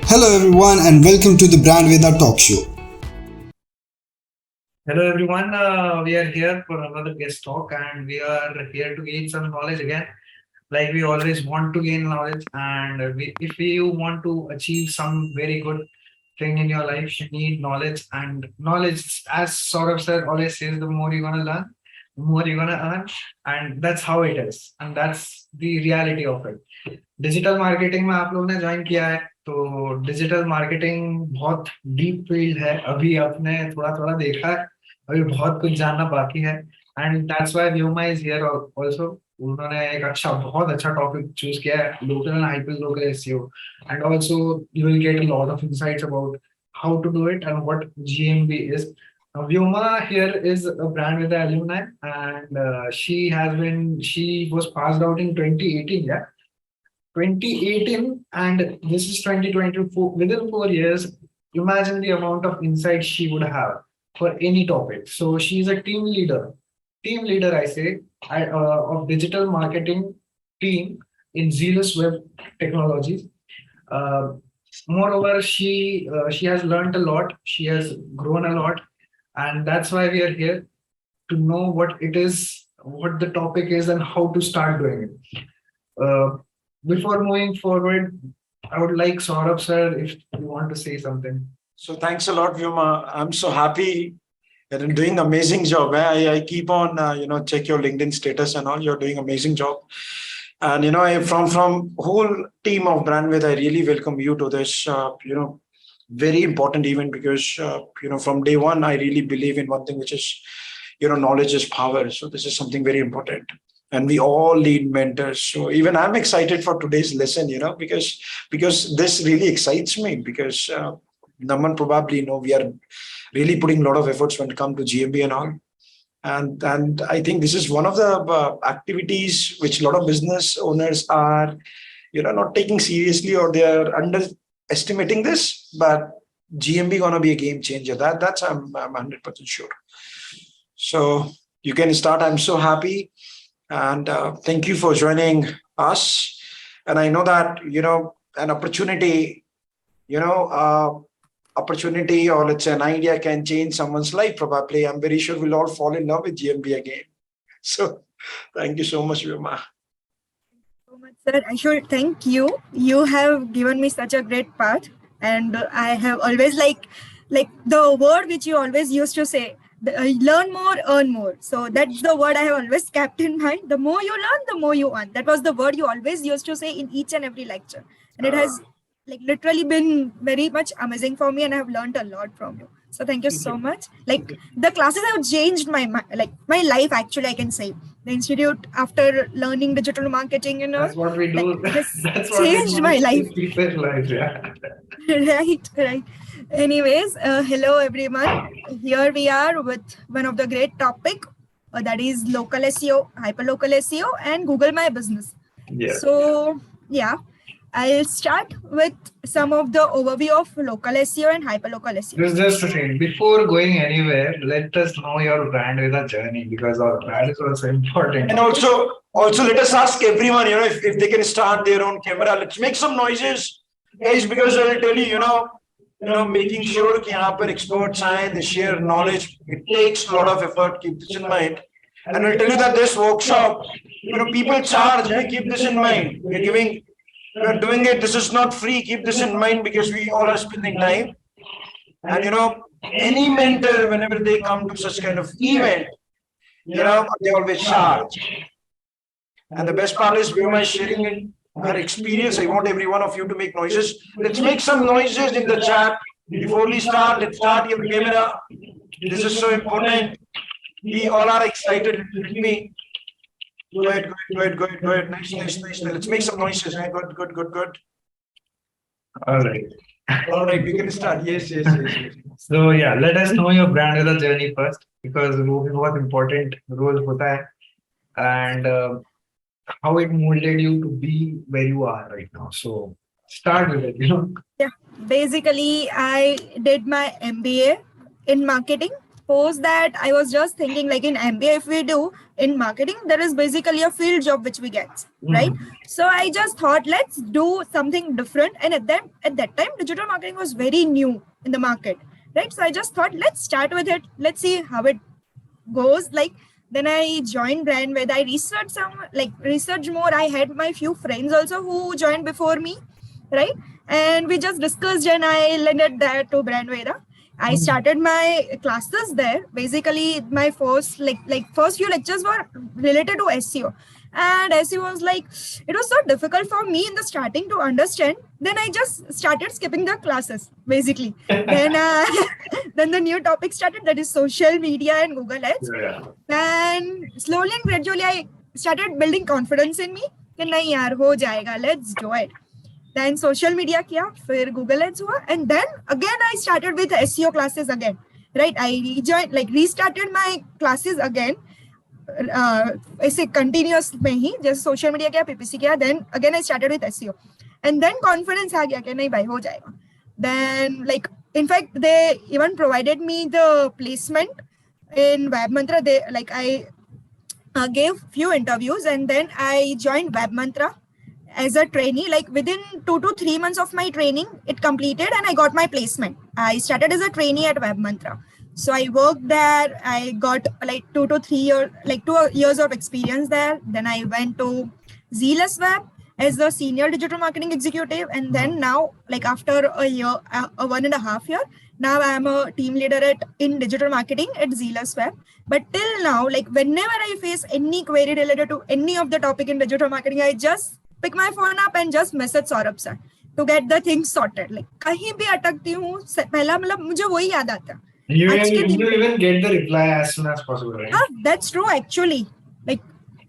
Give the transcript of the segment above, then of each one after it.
Hello everyone and welcome to the Brand Veda Talk Show. Hello everyone, we are here for another guest talk and we are here to gain some knowledge again. Like we always want to gain knowledge, and if you want to achieve some very good thing in your life, you need knowledge. And knowledge, as Saurabh sir always says, the more you're gonna learn, the more you're gonna earn, and that's how it is, and that's the reality of it. Digital marketing में आप लोगों ने join किया है, तो digital marketing बहुत deep field है। अभी आपने थोड़ा थोड़ा देखा है, अभी बहुत कुछ जानना बाकी है, and that's why Vyoma is here also. उन्होंने एक बहुत अच्छा टॉपिक चूज किया है, local and hyper local SEO, and also you will get a lot of insights about how to do it and what GMB is. Vyoma here is a brand with the alumni, and she was passed out in 2018, yeah, 2018, and this is 2024. Within 4 years, imagine the amount of insight she would have for any topic. So she's a team leader, I say, of digital marketing team in Zealous Web Technologies. uh, Moreover, she has learned a lot, she has grown a lot, and that's why we are here, to know what it is, what the topic is, and how to start doing it. Before moving forward, I would like Saurabh sir, if you want to say something. So thanks a lot, Vyoma. I'm so happy that you're doing an amazing job. I keep on, check your LinkedIn status and all. You're doing amazing job. And, from whole team of Brandwidth, I really welcome you to this, very important event because, from day one, I really believe in one thing, which is, knowledge is power. So this is something very important. And we all need mentors. So even I'm excited for today's lesson, because this really excites me because Naman probably we are really putting a lot of efforts when it comes to GMB and all. And I think this is one of the activities which a lot of business owners are, not taking seriously, or they are underestimating this. But GMB gonna be a game changer. That's I'm 100% sure. So you can start. I'm so happy. And thank you for joining us. And I know that, an opportunity, or let's say an idea can change someone's life. Probably, I'm very sure we'll all fall in love with GMB again. So thank you so much, Vyoma. So much, sir. I should thank you. You have given me such a great part. And I have always like the word which you always used to say, learn more, earn more. So that's the word I have always kept in mind. The more you learn, the more you earn. That was the word you always used to say in each and every lecture. And it has literally been very much amazing for me, and I have learned a lot from you. So thank you so much. The classes have changed my life, actually, I can say. The institute, after learning digital marketing, that's what we do. That's changed my life. Yeah. Right. Anyways, hello everyone. Here we are with one of the great topic, that is local SEO, hyperlocal SEO, and Google My Business. Yeah. So yeah, I'll start with some of the overview of local SEO and hyperlocal SEO. Just a second. Before going anywhere, let us know your brand with a journey, because our brand is also important. And also let us ask everyone, if they can start their own camera. Let's make some noises, guys, because I'll tell you, making sure that यहाँ पर experts आए, they share knowledge. It takes a lot of effort. Keep this in mind. And I'll tell you that this workshop, people charge. Keep this in mind. We're doing it. This is not free. Keep this in mind because we all are spending time. And any mentor, whenever they come to such kind of event, they always charge. And the best part is Vyoma is sharing it. Her experience. I want every one of you to make noises. Let's make some noises in the chat. Before we start, let's start your camera. This is so important. We all are excited with me. Go ahead. Nice. Let's make some noises. Good. All right, we can start. Yes. So yeah, let us know your brand with a journey first, because वो भी बहुत important role होता है, and how it molded you to be where you are right now. So start with it, Yeah, basically I did my MBA in marketing post that, I was just thinking like in MBA, if we do in marketing, there is basically a field job which we get, right? So I just thought, let's do something different. And at that time, digital marketing was very new in the market, right? So I just thought, let's start with it. Let's see how it goes. Like, then I joined BrandVeda. I researched more. I had my few friends also who joined before me, right? And we just discussed and I landed there to BrandVeda. I started my classes there. Basically, my first few lectures were related to SEO. And SEO was like, it was so difficult for me in the starting to understand. Then I just started skipping the classes, basically. Then the new topic started, that is social media and Google Ads. And slowly and gradually, I started building confidence in me. कि नहीं यार हो जाएगा, let's do it. Then social media किया, फिर Google Ads हुआ, and then again I started with SEO classes again, right? I restarted my classes again, ऐसे continuous में ही, जैसे social media किया, PPC किया, then again I started with SEO, and then confidence आ गया कि नहीं भाई हो जाएगा. Then in fact they even provided me the placement in WebMantra. I gave few interviews and then I joined WebMantra as a trainee. Like within 2 to 3 months of my training, it completed and I got my placement. I started as a trainee at WebMantra. So I worked there. I got 2 to 3 years, 2 years of experience there. Then I went to Zealous Web as the senior digital marketing executive. And then now, after a year, 1.5 years, now I am a team leader in digital marketing at Zealous Web. But till now, whenever I face any query related to any of the topic in digital marketing, I just pick my phone up and just message Saurabh sir to get the things sorted. कहीं भी अटकती हूँ, पहला मुझे वही याद आता है. You even get the reply as soon as possible, right? That's true actually.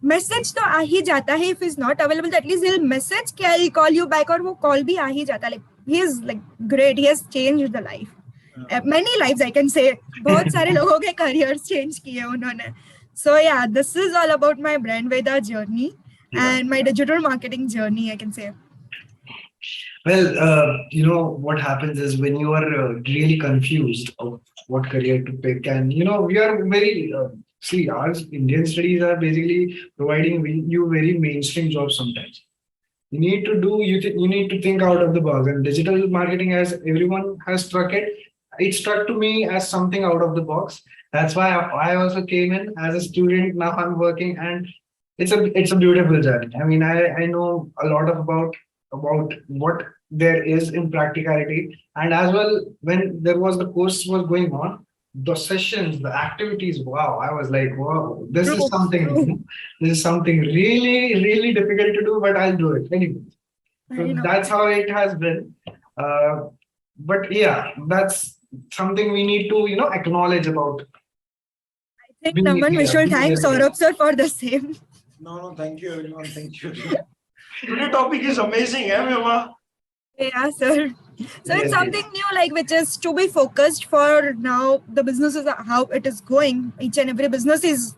Message तो आ ही जाता है. If he's not available, at least he'll message कि I'll call you back, और वो call भी आ ही जाता है. He is great. He has changed the life. Many lives I can say. बहुत सारे लोगों के careers change किए उन्होंने. So yeah, this is all about my BrandVeda journey and my digital marketing journey, I can say. Well, what happens is when you are really confused of what career to pick, and we are very our Indian studies are basically providing you very mainstream jobs sometimes. You need to you need to think out of the box, and digital marketing, as everyone has struck it struck to me as something out of the box. That's why I also came in as a student. Now I'm working, and it's a beautiful journey. I mean, I know a lot about what there is in practicality, and as well when the course was going on, the sessions, the activities, wow, I was like, wow, this is something really, really difficult to do, but I'll do it anyway. So that's how it has been. But yeah, that's something we need to acknowledge about. I think Naman, we should thank Saurabh sir for the same. No, thank you everyone. Thank you. Today's topic is amazing, Vyoma? Yeah, sir. So it's something new, which is to be focused for now. The businesses, how it is going. Each and every business is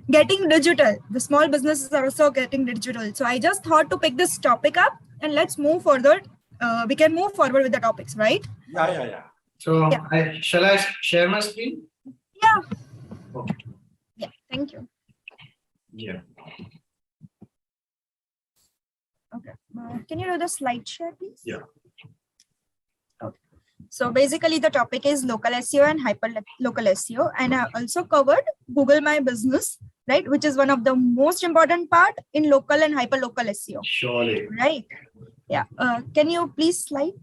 getting digital. The small businesses are also getting digital. So I just thought to pick this topic up and let's move forward. We can move forward with the topics, right? Yeah. So shall I share my screen? Yeah. Okay. Yeah. Thank you. Yeah. Okay. Can you do the slide share, please? Yeah. Okay. So basically the topic is local SEO and hyperlocal SEO. And I also covered Google My Business, right? Which is one of the most important part in local and hyperlocal SEO. Surely. Right. Yeah. Can you please slide?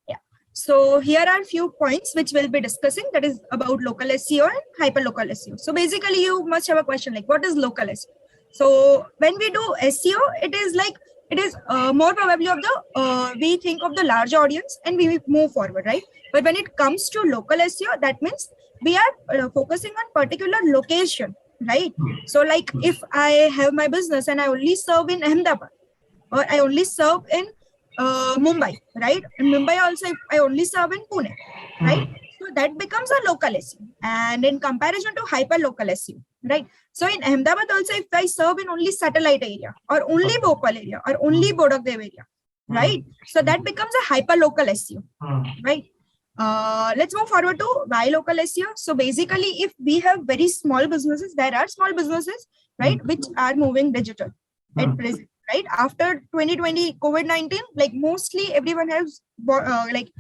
Yeah. So here are a few points which we'll be discussing, that is about local SEO and hyperlocal SEO. So basically you must have a question what is local SEO? So when we do SEO, it is more probably of the we think of the large audience and we move forward, right? But when it comes to local SEO, that means we are focusing on particular location, right? So if I have my business and I only serve in Ahmedabad, or I only serve in Mumbai, right? In Mumbai also, if I only serve in Pune, right? So that becomes a local SEO. And in comparison to hyperlocal SEO, right? So in Ahmedabad also, if I serve in only satellite area or only Bhopal area or only Bodakdev area, right? So that becomes a hyperlocal SEO, right? Let's move forward to why local SEO. So basically, if we have very small businesses, there are small businesses, right, which are moving digital at present, right? After 2020 COVID-19, like mostly everyone has like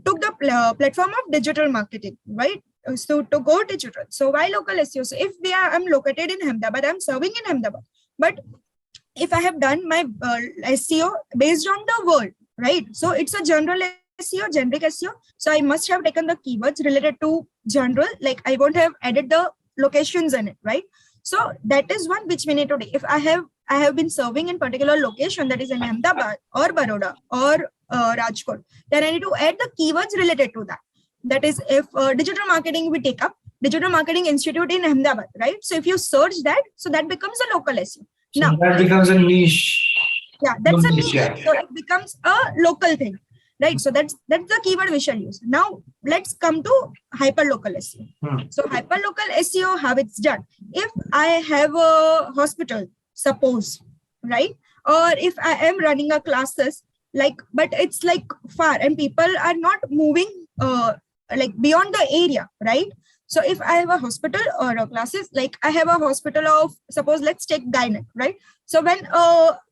took the platform of digital marketing, right? So to go digital. So why local SEO? So if I'm located in Ahmedabad, I'm serving in Ahmedabad, but if I have done my SEO based on the world, right? So it's a general SEO, generic SEO. So I must have taken the keywords related to general, like I won't have added the locations in it, right? So that is one which we need to do. If I have been serving in particular location, that is in Ahmedabad or Baroda or Rajkot, then I need to add the keywords related to that. That is, if digital marketing we take up, Digital Marketing Institute in Ahmedabad, right? So if you search that, so that becomes a local SEO. Now that becomes a niche. Yeah, that's a niche. Yeah. So it becomes a local thing, right? So that's the keyword we shall use. Now let's come to hyperlocal SEO. So hyperlocal SEO, how it's done. If I have a hospital, suppose, right? Or if I am running a classes, like, but it's like far and people are not moving like beyond the area, right? So if I have a hospital or a classes, like I have a hospital of, suppose let's take gynec, right? So when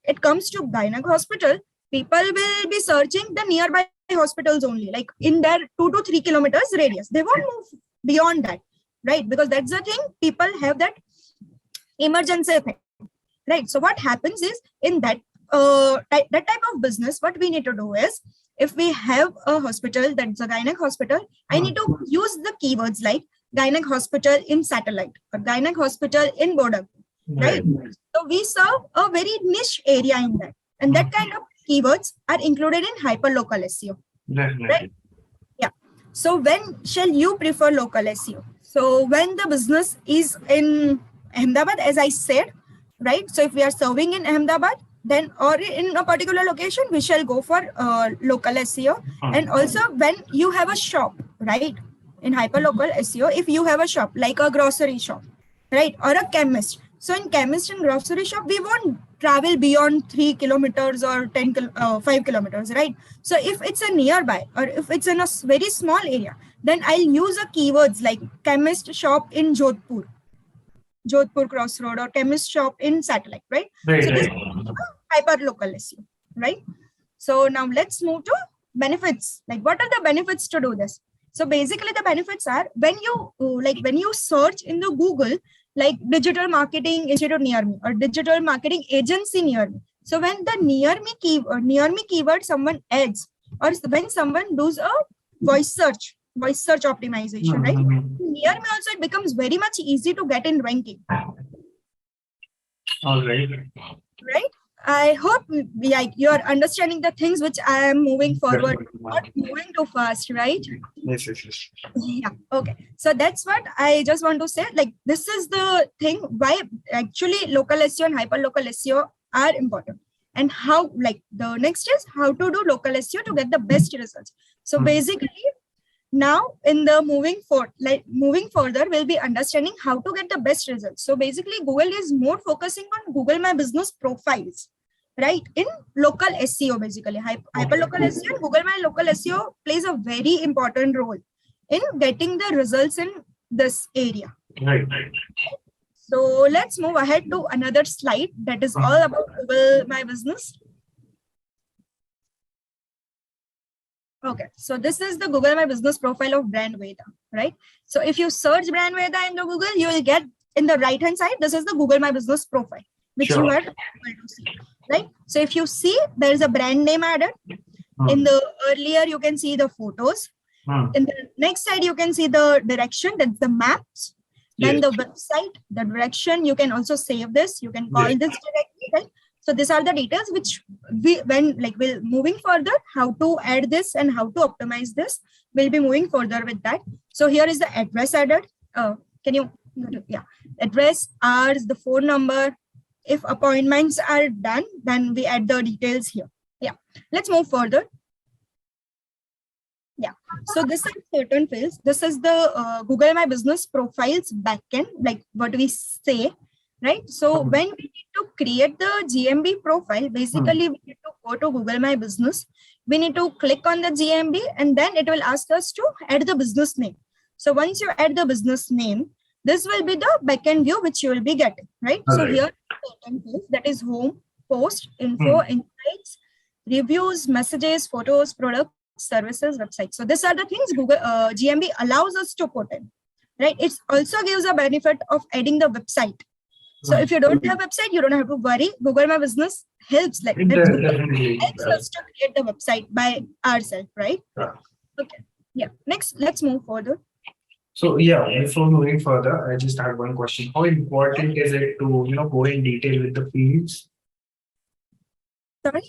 it comes to gynec hospital, people will be searching the nearby hospitals only, like in their 2 to 3 kilometers radius. They won't move beyond that, right? Because that's the thing, people have that emergency thing, right? So what happens is in that that type of business, what we need to do is, if we have a hospital that's a gynec hospital, I need to use the keywords like gynec hospital in satellite or gynec hospital in Bodak, right? So we serve a very niche area in that, and that kind of keywords are included in hyperlocal SEO. Right? Yeah. So when shall you prefer local SEO? So when the business is in Ahmedabad, as I said, right? So if we are serving in Ahmedabad, then or in a particular location, we shall go for local SEO. And also when you have a shop, right? In hyperlocal SEO, if you have a shop like a grocery shop, right, or a chemist. So in chemist and grocery shop, we won't travel beyond 3 kilometers or 5 kilometers, right? So if it's a nearby or if it's in a very small area, then I'll use a keywords like chemist shop in Jodhpur crossroad, or chemist shop in satellite, right? So this is hyperlocal SEO, right? So now let's move to benefits. Like, what are the benefits to do this? So basically the benefits are, when you search in the Google, like digital marketing institute near me or digital marketing agency near me. So when the near me keyword someone adds, or when someone does a voice search optimization, right? Near me also, it becomes very much easy to get in ranking. All right. Right? I hope you're understanding the things which I am moving forward, not moving too fast, right? Yes. Yeah. Okay. So that's what I just want to say. Like, this is the thing why actually local SEO and hyperlocal SEO are important. And how, like, the next is how to do local SEO to get the best results. So basically, now in the moving further, we'll be understanding how to get the best results. So basically, Google is more focusing on Google My Business profiles, right? In local SEO, basically hyperlocal SEO and Google My Local SEO plays a very important role in getting the results in this area. Right. So let's move ahead to another slide that is all about Google My Business. Okay, so this is the Google My Business profile of Brand Veda, right? So if you search Brand Veda in the Google, you will get in the right hand side, this is the Google My Business profile, which you are able to see, right? So if you see, there is a brand name added. In the earlier, you can see the photos. In the next side, you can see the direction, that's the maps. Then the website, the direction, you can also save this. You can call this directly, right? So these are the details which we'll moving further, how to add this and how to optimize this. We'll be moving further with that. So here is the address added. Can you, address, hours, the phone number. If appointments are done, then we add the details here. Yeah, let's move further. Yeah, so this is certain fields. This is the Google My Business profiles backend, like what we say. right? So when we need to create the GMB profile, basically we need to go to Google My Business. We need to click on the GMB and then it will ask us to add the business name. So once you add the business name, this will be the backend view which you will be getting, right? So here that is home, post, info, insights, reviews, messages, photos, products, services, websites. So these are the things Google GMB allows us to put in, right? It also gives a benefit of adding the website. So if you don't have website, you don't have to worry. Google My Business helps helps us to create the website by ourselves, right? Okay. Yeah. Next, let's move further. So yeah, before moving further, I just had one question. How important is it to go in detail with the fields? Sorry?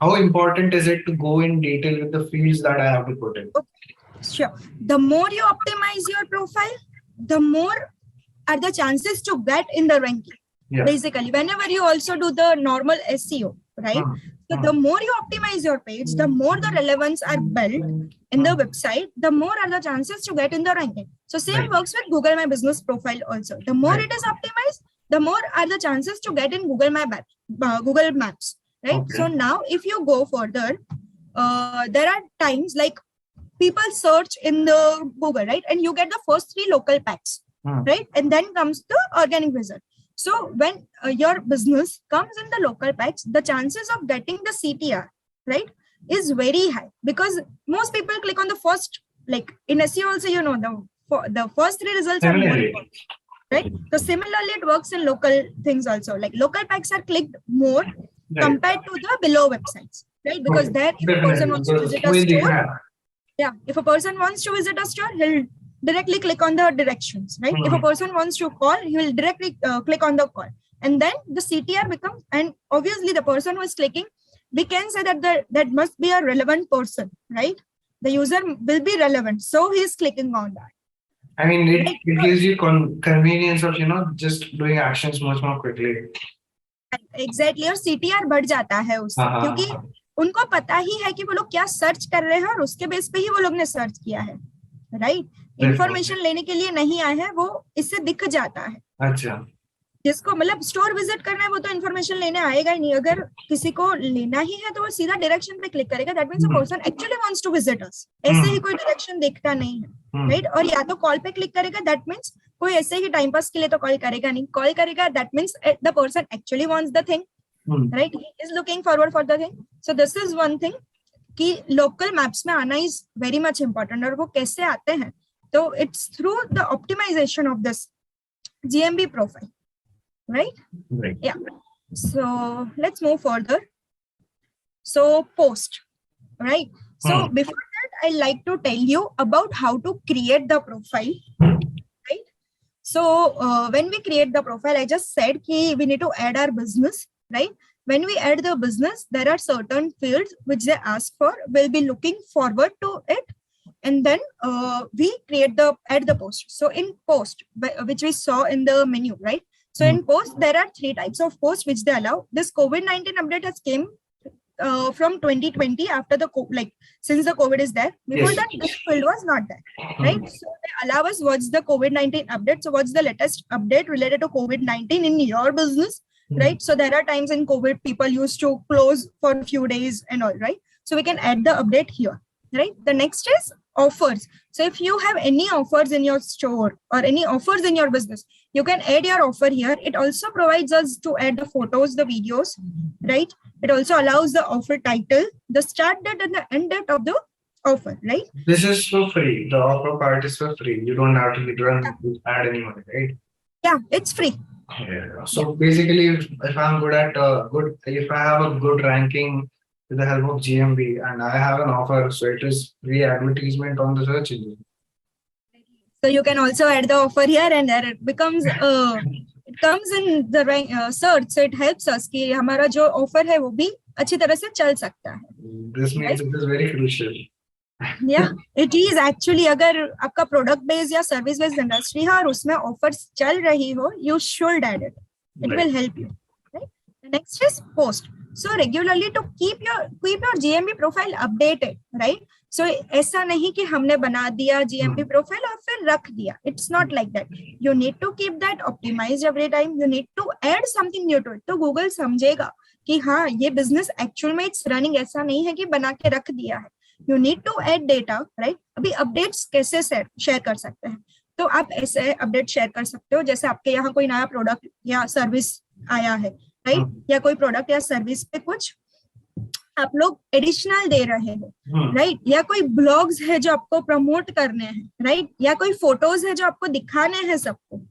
How important is it to go in detail with the fields that I have to put in? Okay. Sure. The more you optimize your profile, the more are the chances to get in the ranking. Basically, whenever you also do the normal SEO, right? So the more you optimize your page, the more the relevance are built in the website, the more are the chances to get in the ranking. So same works with Google My Business profile also. The more it is optimized, the more are the chances to get in Google Maps, right? So now if you go further, there are times like people search in the Google, right? And you get the first 3 local packs, right? And then comes the organic result. So when your business comes in the local packs, the chances of getting the CTR, right, is very high because most people click on the first, like in SEO also, the first 3 results are more important, right? So similarly, it works in local things also. Like local packs are clicked more compared to the below websites, right? Because there, if a person wants to visit a store, if a person wants to visit a store, he'll directly click on the directions, right? If a person wants to call, he will directly click on the call. And then the CTR becomes, and obviously the person who is clicking, we can say that that must be a relevant person, right? The user will be relevant. So he is clicking on that. I mean, it gives you convenience of, just doing actions much more quickly. Exactly. और CTR बढ़ जाता है उससे क्योंकि उनको पता ही है कि वो लोग क्या सर्च कर रहे हैं और उसके बेस पे ही वो लोग ने सर्च किया है, राइट? इंफॉर्मेशन लेने के लिए नहीं आए हैं, वो इससे दिख जाता है. अच्छा. जिसको मतलब स्टोर विजिट करना है वो तो इन्फॉर्मेशन लेने आएगा ही नहीं. अगर किसी को लेना ही है तो वो सीधा डायरेक्शन पे क्लिक करेगा. That means a person actually wants to visit us. ऐसे ही कोई डायरेक्शन देखता नहीं है, राइट? और या तो कॉल पे क्लिक करेगा, दैट मींस कोई ऐसे ही टाइम पास के लिए तो कॉल करेगा नहीं. कॉल करेगा, that means the person actually wants the thing, right? He is looking forward for the thing. So this is one thing कि लोकल मैप्स में आना इज वेरी मच इंपॉर्टेंट. और वो कैसे आते हैं? So it's through the optimization of this GMB profile, right? Right. Yeah. So let's move further. So post, right? So before that, I like to tell you about how to create the profile, right? So when we create the profile, I just said that we need to add our business, right? When we add the business, there are certain fields which they ask for. We'll be looking forward to it. And then we add the post. So in post, which we saw in the menu, right? So in post, there are 3 types of posts which they allow. This COVID-19 update has came from 2020 after the since the COVID is there. Before that, this field was not there, right? So they allow us what's the COVID-19 update. So what's the latest update related to COVID-19 in your business, right? So there are times in COVID people used to close for a few days and all, right? So we can add the update here, right? The next is offers. So if you have any offers in your store or any offers in your business, you can add your offer here. It also provides us to add the photos, the videos, right? It also allows the offer title, the start date and the end date of the offer, right? This is for free. The offer part is for free. You don't have to add any money, right? Yeah, it's free. Yeah. So basically, if I'm good at if I have a good ranking with the help of GMB and I have an offer, so it is free advertisement on the search engine. So you can also add the offer here and there. It becomes it comes in the search, so it helps us कि हमारा जो offer है वो भी अच्छी तरह से चल सकता है. This means it is very crucial. Yeah, it is actually. अगर आपका product based या service based industry है और उसमें offers चल रही हो, you should add it. It will help you. Right? The next is post. So regularly to keep your GMB profile updated, right? So ऐसा नहीं कि हमने बना दिया GMB profile और फिर रख दिया. It's not like that. You need to keep that optimized every time. You need to add something new to it. तो Google समझेगा कि हाँ ये business actual में it's running, ऐसा नहीं है कि बना के रख दिया है. You need to add data, right? अभी updates कैसे share कर सकते हैं? तो आप ऐसे अपडेट शेयर कर सकते हो जैसे आपके यहाँ कोई नया प्रोडक्ट या सर्विस आया है, राइट? या कोई प्रोडक्ट या सर्विस पे कुछ आप लोग एडिशनल दे रहे हैं, राइट? या कोई ब्लॉग्स है जो आपको प्रमोट करने हैं, राइट? या कोई फोटोज है जो आपको दिखाने हैं सबको,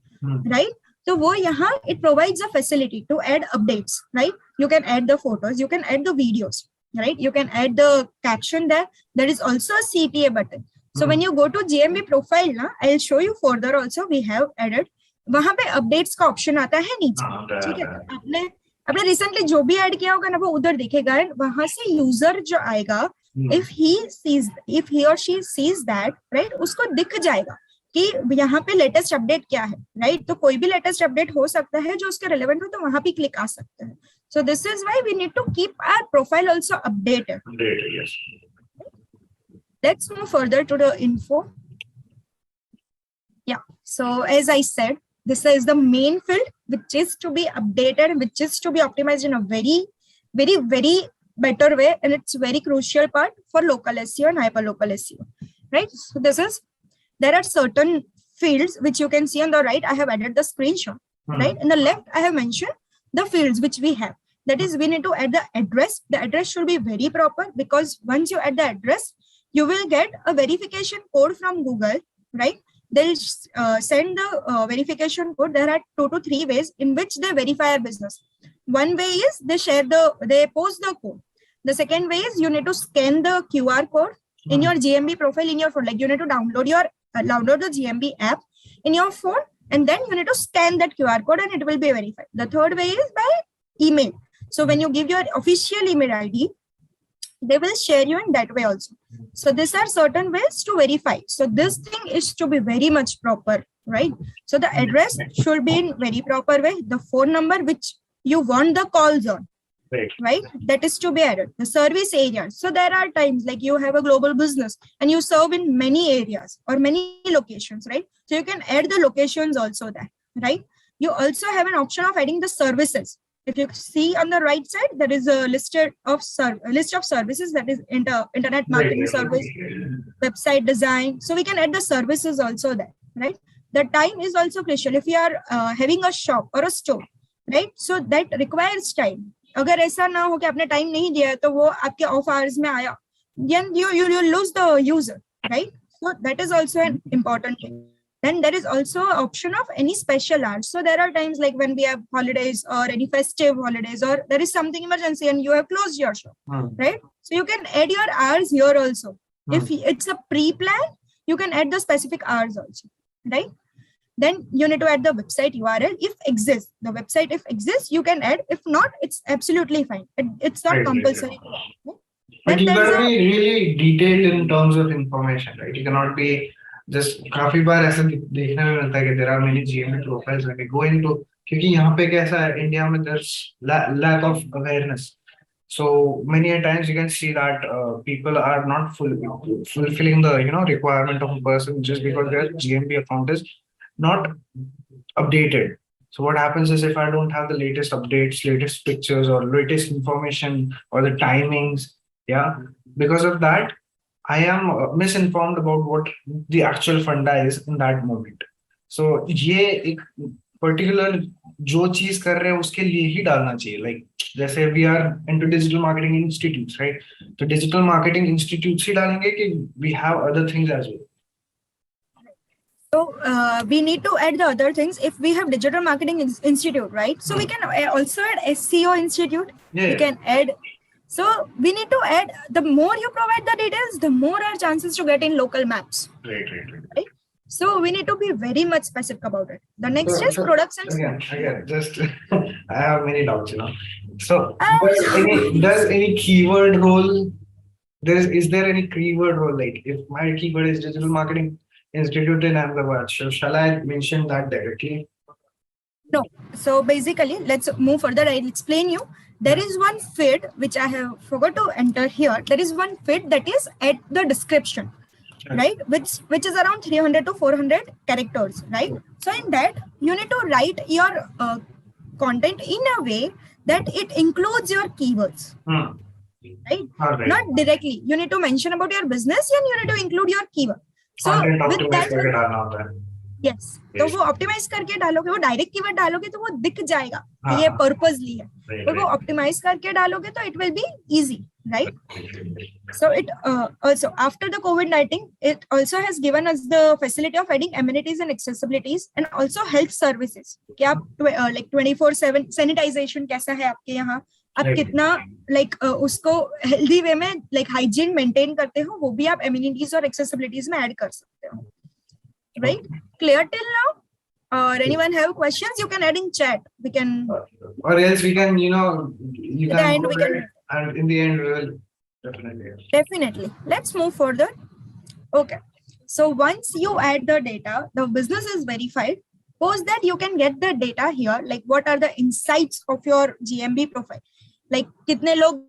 राइट? तो वो यहाँ it provides a facility to add updates, right? You can add the photos, you can add the videos, right? You can add the caption there. There is also a CTA button. So when you go to GMB profile, na, I'll show you further also. We have added. वहाँ पे updates का option आता है नीचे, ठीक है? आपने recently जो भी add किया होगा ना वो उधर दिखेगा. वहाँ से user जो आएगा, if he or she sees that, right? उसको दिख जाएगा कि यहाँ पे latest update क्या है, right? तो कोई भी latest update हो सकता है जो उसके relevant हो तो वहाँ पे click आ सकता है. So this is why we need to keep our profile also updated. Yes. Let's move further to the info. Yeah. So as I said, this is the main field which is to be updated, which is to be optimized in a very, very, very better way, and it's very crucial part for local SEO and hyperlocal SEO. Right. So there are certain fields which you can see on the right. I have added the screenshot. Right. In the left, I have mentioned the fields which we have. That is, we need to add the address. The address should be very proper because once you add the address, you will get a verification code from Google, right? They'll send the verification code. There are 2 to 3 ways in which they verify your business. One way is they post the code. The second way is you need to scan the QR code in your Gmb profile in your phone. Like you need to download the Gmb app in your phone, and then you need to scan that QR code and it will be verified. The third way is by email. So when you give your official email ID, they will share you in that way also. So these are certain ways to verify. So this thing is to be very much proper, right? So the address should be in very proper way. The phone number which you want the calls on, right? That is to be added. The service areas. So there are times like you have a global business and you serve in many areas or many locations, right? So you can add the locations also there, right? You also have an option of adding the services. If you see on the right side, there is a list of services, that is internet marketing service, website design. So we can add the services also there, right? The time is also crucial. If you are having a shop or a store, right? So that requires time. अगर ऐसा ना हो कि आपने time नहीं दिया है तो वो आपके off hours में आया, then you lose the user, right? So that is also an important thing. Then there is also option of any special hours. So there are times like when we have holidays or any festive holidays, or there is something emergency and you have closed your shop, right? So you can add your hours here also. If it's a pre-plan, you can add the specific hours also, right? Then you need to add the website URL if exists. The website if exists, you can add. If not, it's absolutely fine. It's not compulsory. But you gotta be really detailed in terms of information, right? You cannot be just काफी बार ऐसा देखने में मिलता है कि there are many GMB profiles when we go into, क्योंकि यहाँ पे कैसा है इंडिया में there's lack of awareness. So many a times you can see that people are not fulfilling the requirement of a person just because their GMB account is not updated. So what happens is if I don't have the latest updates, latest pictures or latest information or the timings, because of that, I am misinformed about what the actual funda is in that moment. So ये एक particular जो चीज कर रहे हैं उसके लिए ही डालना चाहिए. Like जैसे we are into digital marketing institutes, right? तो digital marketing institutes ही डालेंगे कि we have other things as well. So we need to add the other things. If we have digital marketing institute, right? So we can also add SEO institute. We can add. So we need to add. The more you provide the details, the more our chances to get in local maps. Right? So we need to be very much specific about it. The next is products and again, just I have many doubts, So does any keyword role? Is there any keyword role? Like if my keyword is digital marketing institute in Ahmedabad, so shall I mention that directly? No. So basically, let's move further. I'll explain you. there is one feed which I have forgot to enter here. There is one feed that is at the description, right? Which is around 300 to 400 characters, right? So in that, you need to write your content in a way that it includes your keywords, right? Not directly. You need to mention about your business and you need to include your keyword. So with that, yes, तो वो optimise करके डालोगे, वो direct keyword डालोगे तो वो दिख जाएगा कि ये पर्पसली है, और वो ऑप्टिमाइज करके डालोगे तो it will be easy, right? So it also after the COVID-19, it also has given us the facility of adding amenities and accessibilities and also health services. कि आप like 24/7 सैनिटाइजेशन कैसा है आपके यहाँ, आप कितना like उसको हेल्दी वे में like हाइजीन मेंटेन करते हो, वो भी आप एमिनिटीज और एक्सेसिबिलिटीज में ऐड कर सकते हो, right? Clear till now? Or anyone have questions? You can add in chat. We can, or else we can, you can, and in the end we will definitely. Let's move further. Okay. So once you add the data, the business is verified. Post that, you can get the data here. Like what are the insights of your GMB profile? Like कितने लोग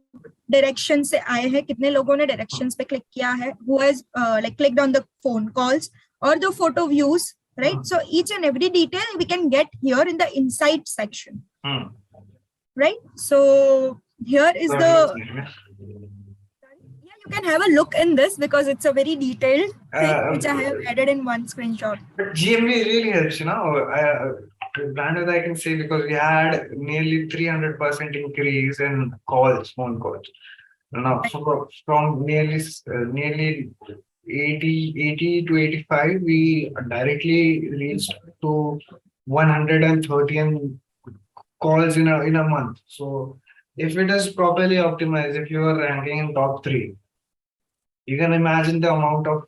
direction से आए हैं, कितने लोगों ने directions पे click किया है, who has like clicked on the phone calls or the photo views, right? So each and every detail we can get here in the insight section, right? So here is the, you can have a look in this because it's a very detailed thing which I have added in one screenshot. But GMB really helps, brand I can say, because we had nearly 300% increase in calls, phone calls. Now, from nearly 80 to 85, we directly reached to 130 calls in a month. So if it is properly optimized, if you are ranking in top 3, you can imagine the amount of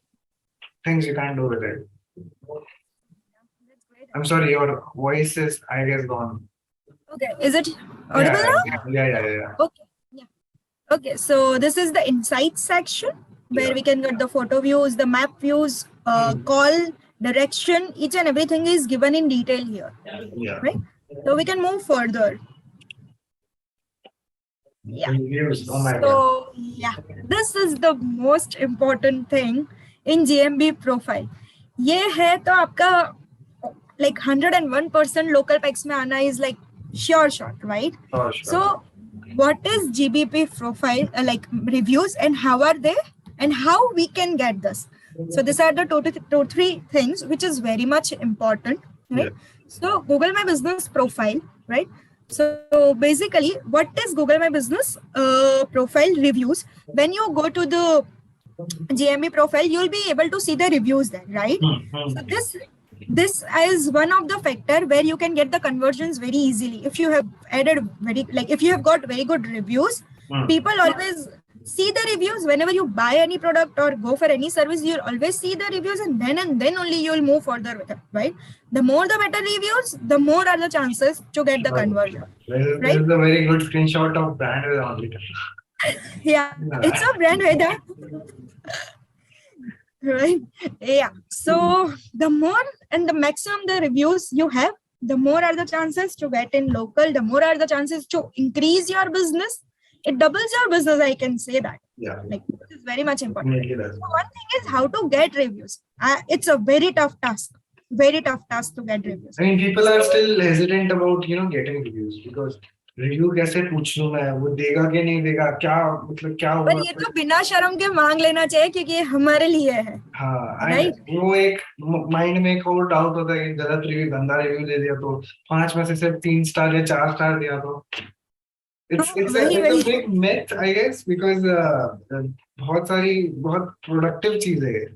things you can do with it. I'm sorry, your voice is, I guess, gone. Okay, is it audible now? Yeah. Okay, yeah. Okay, so this is the insights section where we can get the photo views, the map views, call, direction, each and everything is given in detail here. Yeah. Right? So we can move further. Yeah. So yeah, this is the most important thing in GMB profile. ये है तो आपका like 101% local packs में आना is like sure shot, right? Oh, sure. So what is GBP profile like reviews and how are they and how we can get this? So these are the two, three things which is very much important, right? Yeah. So Google My Business profile, right? So basically, what is Google My Business profile reviews? When you go to the GMB profile, you'll be able to see the reviews there, right? So this is one of the factor where you can get the conversions very easily. If you have added if you have got very good reviews, people always see the reviews. Whenever you buy any product or go for any service, you'll always see the reviews and then only you'll move further with it, right? The more the better reviews, the more are the chances to get the conversion. Right? This is a very good screenshot of brand with only. Yeah, it's a brand Veda. Right? Yeah. So the more and the maximum the reviews you have, the more are the chances to get in local, the more are the chances to increase your business. It doubles your business, I can say that. Yeah. Like, this is very much important. Really does. So one thing is how to get reviews. It's a very tough task. Very tough task to get reviews. I mean, people are still hesitant about, getting reviews because review कैसे पूछ लूं मैं, वो देगा कि नहीं देगा, क्या मतलब क्या होगा? पर ये तो बिना शर्म के मांग लेना चाहिए क्योंकि ये हमारे लिए है. हाँ, वो एक माइंड में एक और डाउट होता है कि गलत रिव्यू, गंदा रिव्यू दे दिया तो 5 में से सिर्फ 3 स्टार या 4 स्टार दिया तो it's a big myth, I guess, because बहुत productive चीज है.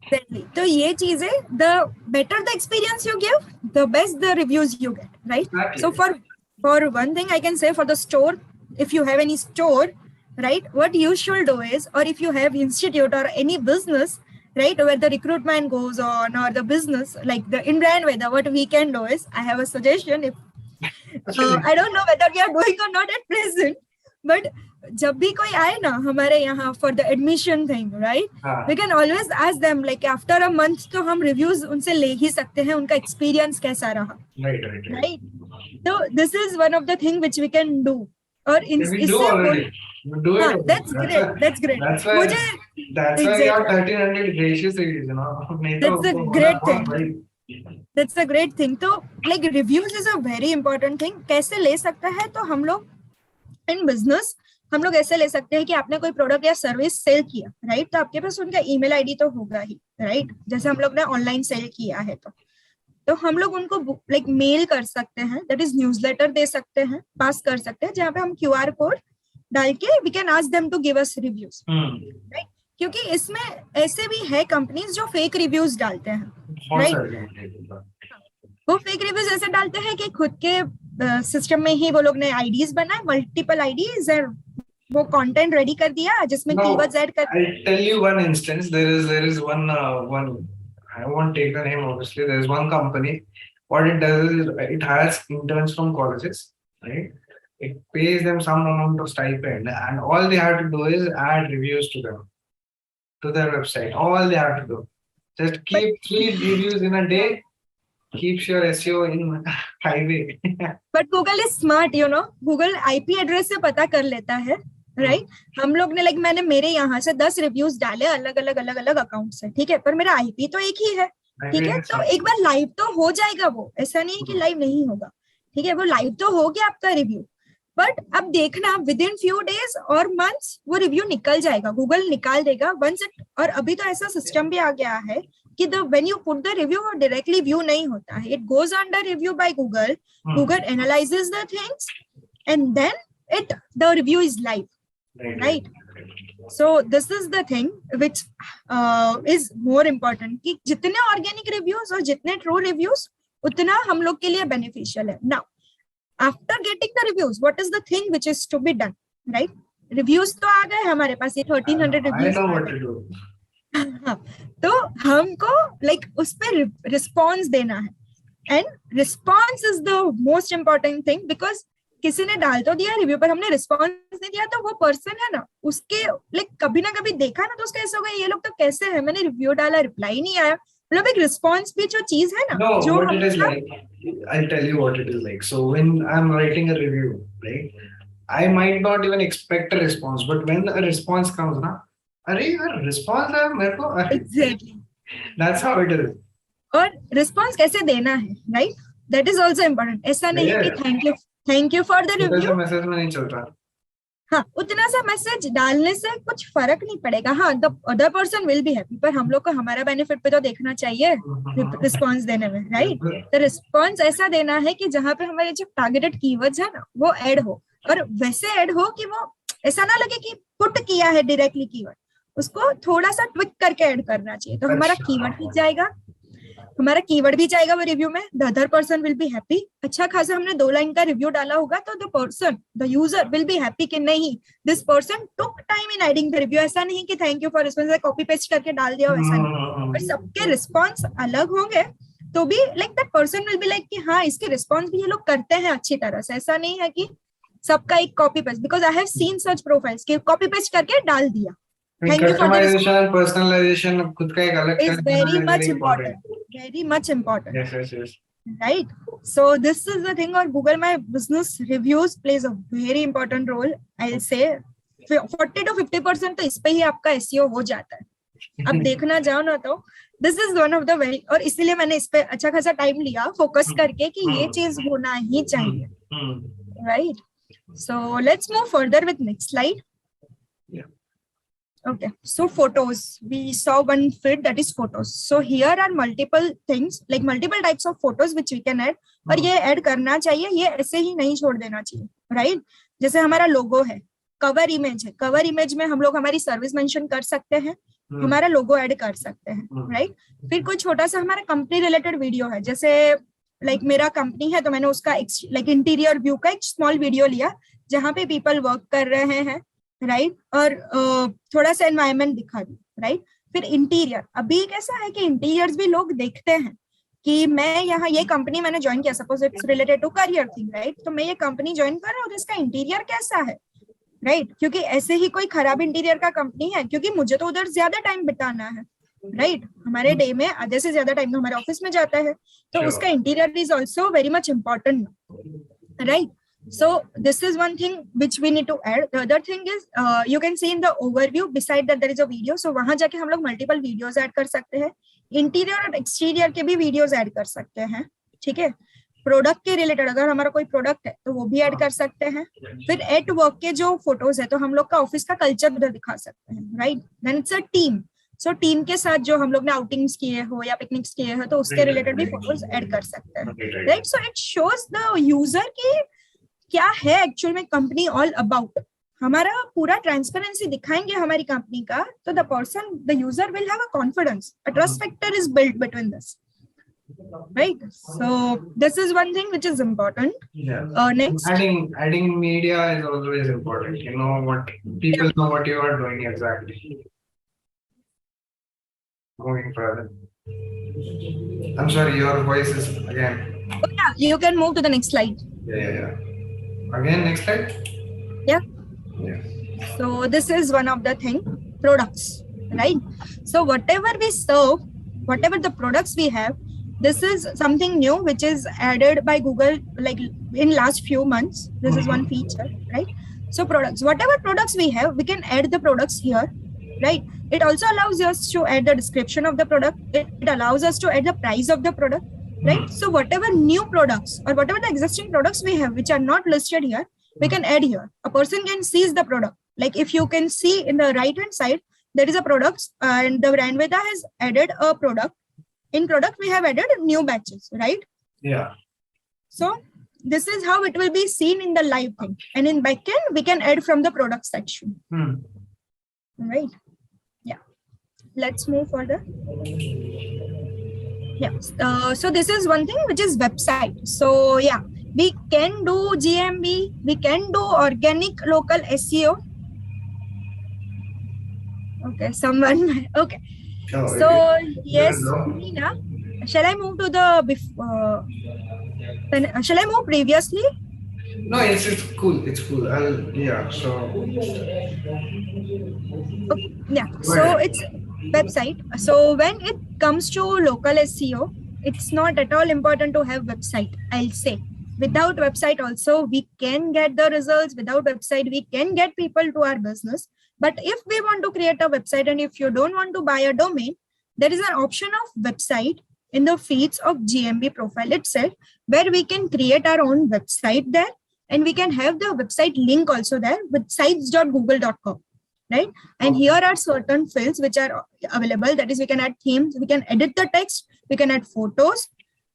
Exactly. So ये चीज है, the better the experience you give, the best the reviews you get, right? Exactly. So for one thing I can say, for the store, if you have any store, right, what you should do is, or if you have institute or any business, right, where the recruitment goes on or the business, like the in brand weather, what we can do is, I have a suggestion. If I don't know whether we are doing or not at present, but जब भी कोई आए ना हमारे यहाँ for the admission thing, right? We can always ask them, like after a month तो हम reviews उनसे ले ही सकते हैं, उनका experience कैसा रहा. Right. So this is one of the thing which we can do. और We do इससे already. We do it. हाँ, already. that's great, that's great. That's why. मुझे That's why we have exactly 1300 gracious series, you know. नहीं तो that's a वो great बहुत thing. बड़ी. That's a great thing. तो like reviews is a very important thing. कैसे ले सकता है, तो हम लोग इन बिजनेस हम लोग ऐसे ले सकते हैं कि आपने कोई प्रोडक्ट या सर्विस सेल किया, राइट, तो आपके पास उनका ईमेल आईडी तो होगा ही, राइट, जैसे हम लोग ने ऑनलाइन सेल किया है तो हम लोग उनको लाइक मेल कर सकते हैं, दैट इज न्यूज़लेटर दे सकते हैं, पास कर सकते हैं, जहाँ पे हम QR कोड डाल के we can ask them to give us reviews, right, क्योंकि इसमें ऐसे भी है कंपनीज जो फेक रिव्यूज डालते हैं, राइट, वो फेक रिव्यूज ऐसे डालते हैं कि खुद के सिस्टम में ही वो लोग ने आईडीज बनाए, मल्टीपल आईडीज, और वो कंटेंट रेडी कर दिया जिसमें कीवर्ड्स ऐड कर. I'll tell you one instance. There is one I won't take the name obviously. There is one company. What it does is it hires interns from colleges, right? It pays them some amount of stipend, and all they have to do is add reviews to them, to their website. All they have to do, just keep 3 reviews in a day. Keeps your SEO in highway. But Google is smart, you know. Google IP address से पता कर लेता है, right. हम लोग ने like मैंने मेरे यहाँ से 10 रिव्यूज डाले अलग अलग अकाउंट से, ठीक है, पर मेरा IP तो एक ही है, ठीक है, तो एक बार लाइव तो हो जाएगा वो, ऐसा नहीं है कि लाइव नहीं होगा, ठीक है, वो लाइव तो हो गया आपका रिव्यू, बट अब देखना विद इन फ्यू डेज और मंथ्स वो रिव्यू निकल जाएगा, गूगल निकाल देगा वंस इट. और अभी तो ऐसा सिस्टम भी आ गया है कि when you put the review वो directly view नहीं होता है, it goes under review by Google. Google analyzes the things and then the review is live, right? So this is the thing which is more important कि जितने organic reviews और जितने true reviews उतना हम लोग के लिए beneficial है. Now after getting the reviews, what is the thing which is to be done, right? Reviews तो आ गए हमारे पास, ये 1300 reviews. I know what to do. हाँ, तो हमको लाइक उस पर रिस्पॉन्स देना है, and response is the most important thing, because किसी ने डाल तो दिया रिव्यू पर हमने रिस्पॉन्स नहीं दिया, तो वो पर्सन है ना उसके लाइक कभी ना कभी देखा ना, तो उसका ऐसा होगा ये लोग तो कैसे है, मैंने रिव्यू डाला रिप्लाई नहीं आया, मतलब एक रिस्पॉन्स भी जो चीज है ना, जो what it is like, I'll tell you what it is like. So when I'm writing a review, right, I might not even expect a response, but when a response comes na, अरे यार response है मेरे को, exactly that's how it is. और response कैसे देना है, right, that is also important. ऐसा नहीं है कि thank you for the review, message में नहीं चल रहा. हाँ, उतना सा मैसेज डालने से कुछ फर्क नहीं पड़ेगा. हाँ, the other person will be happy, पर हम लोग को हमारा बेनिफिट पे तो देखना चाहिए रिस्पॉन्स देने में, राइट. तो रिस्पॉन्स ऐसा देना है कि जहाँ पे हमारे जो टारगेटेड कीवर्ड्स है ना वो ऐड हो, और वैसे ऐड हो कि वो ऐसा ना लगे कि पुट किया है डायरेक्टली कीवर्ड, उसको थोड़ा सा ट्विक करके ऐड करना चाहिए, तो हमारा कीवर्ड भी जाएगा, हमारा कीवर्ड भी जाएगा वो रिव्यू में, the other person will be happy. अच्छा खासा हमने 2 लाइन का रिव्यू डाला होगा तो the person, the user will be happy कि नहीं this person took time in adding the review. ऐसा नहीं कि thank you for response copy paste करके डाल दिया, वैसा नहीं. और सबके रिस्पॉन्स अलग होंगे तो भी like that person will be like कि हाँ इसके रिस्पॉन्स भी ये लोग करते हैं अच्छी तरह से. ऐसा नहीं है कि सबका एक copy paste, because I have scene such profiles कि कॉपी पेस्ट करके डाल दिया. Customization and personalization खुद का एक अलग is very much important, very much important. Yes. Right. So this is the thing. और Google My Business reviews plays a very important role. I'll say 40 to 50% तो इस पे ही आपका SEO हो जाता है. अब देखना जाओ ना तो this is one of the very, और इसीलिए मैंने इस पे अच्छा खासा टाइम लिया फोकस करके कि ये चीज होना ही चाहिए. Right. So let's move further with next slide. Yeah. Okay, so photos, we saw one feed that is photos. So here are multiple things, like multiple types of photos which we can add. और ये add करना चाहिए, ये ऐसे ही नहीं छोड़ देना चाहिए, राइट. जैसे हमारा लोगो है, कवर इमेज है, कवर इमेज में हम लोग हमारी सर्विस मेंशन कर सकते हैं, हमारा लोगो ऐड कर सकते हैं, राइट. फिर कोई छोटा सा हमारा कंपनी रिलेटेड वीडियो है, जैसे लाइक मेरा कंपनी है तो मैंने उसका लाइक इंटीरियर व्यू का एक स्मॉल वीडियो लिया जहाँ पे पीपल वर्क कर रहे हैं, राइट, और थोड़ा सा एनवायरनमेंट दिखा दी, राइट. फिर इंटीरियर, अभी कैसा है कि इंटीरियर्स भी लोग देखते हैं कि मैं यहाँ ये कंपनी मैंने ज्वाइन किया, suppose it's related to career thing, right, तो मैं ये कंपनी ज्वाइन कर रहा हूँ, इसका इंटीरियर कैसा है, राइट, क्योंकि ऐसे ही कोई खराब इंटीरियर का कंपनी है, क्योंकि मुझे तो उधर ज्यादा टाइम बिताना है, राइट. हमारे डे में आधे से ज्यादा टाइम तो हमारे ऑफिस में जाता है, तो उसका interior is also very much important, right. So this is one thing which we need to add. The other thing is you can see in the overview beside that there is a video. So वहां जाके हम लोग multiple videos add कर सकते हैं. Interior और exterior के भी videos add कर सकते हैं. ठीक है. प्रोडक्ट के रिलेटेड अगर हमारा कोई प्रोडक्ट है तो वो भी ऐड कर सकते हैं. फिर एट वर्क के जो फोटोज है तो हम लोग का ऑफिस का कल्चर उधर दिखा सकते हैं. Right. Then it's a team. So team के साथ जो हम लोग ने आउटिंग्स किए हो या पिकनिक्स किए हो तो उसके रिलेटेड भी फोटोज ऐड कर सकते हैं. Right. So it shows the user की क्या है एक्चुअल में कंपनी ऑल अबाउट. हमारा पूरा ट्रांसपेरेंसी दिखाएंगे हमारी कंपनी का तो the person the user will have a confidence. A trust factor is built between this. Right. So this is one thing which is important. Yeah. Next, adding media is always important. You know what people know what you are doing exactly. Moving further. I'm sorry, your voice is again. oh, yeah, you can move to the next slide. Yeah. Again, next slide. Yeah. Yeah. So this is one of the thing, products, right? So whatever we serve, whatever the products we have, this is something new which is added by Google like in last few months. This is one feature, right? So products, whatever products we have, we can add the products here, right? It also allows us to add the description of the product. It allows us to add the price of the product, right? So whatever new products or whatever the existing products we have which are not listed here, we can add here. A person can seize the product. Like if you can see in the right hand side, there is a product and the brand Veda has added a product. In product, we have added new batches, right? Yeah. So this is how it will be seen in the live thing. And in backend, we can add from the product section. Right? Yeah. Let's move further. Yeah. So this is one thing which is website. So yeah, we can do GMB. We can do organic local SEO. Okay, someone. Okay. Oh, So yes, Nina, shall I move to the shall I move previously? No, it's cool. It's cool. Yeah. So Okay, yeah. So it's website. So when it comes to local SEO, it's not at all important to have website. I'll say without website also we can get the results. Without website we can get people to our business. But if we want to create a website and if you don't want to buy a domain, there is an option of website in the feeds of Gmb Profile itself, where we can create our own website there and we can have the website link also there with sites.google.com, right? And here are certain fields which are available. That is, we can add themes, we can edit the text, we can add photos,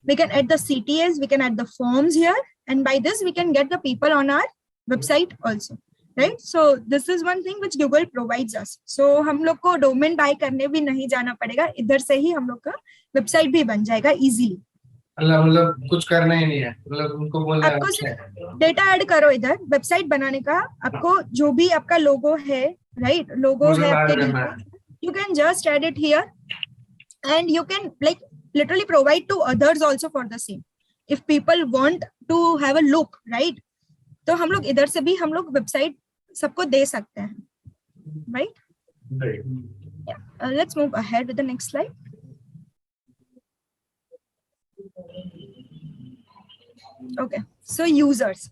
we can add the CTAs, we can add the forms here. And by this, we can get the people on our website also. Right? So this is one thing which Google provides us. So हम लोग को domain bye करने भी नहीं जाना पड़ेगा. इधर से ही हम लोग का वेबसाइट भी बन जाएगा इजीली. मतलब कुछ करना ही नहीं है. मतलब उनको बोलना है आपको डेटा ऐड करो इधर वेबसाइट बनाने का. आपको जो भी आपका लोगो है, राइट? लोगो है आपके, you can just add it here and you can like literally provide to others also for the same. If people want to have a look, right? तो हम लोग इधर से भी हम लोग वेबसाइट सबको दे सकते हैं, right? Right. Yeah. Let's move ahead with the next slide. Okay. So users.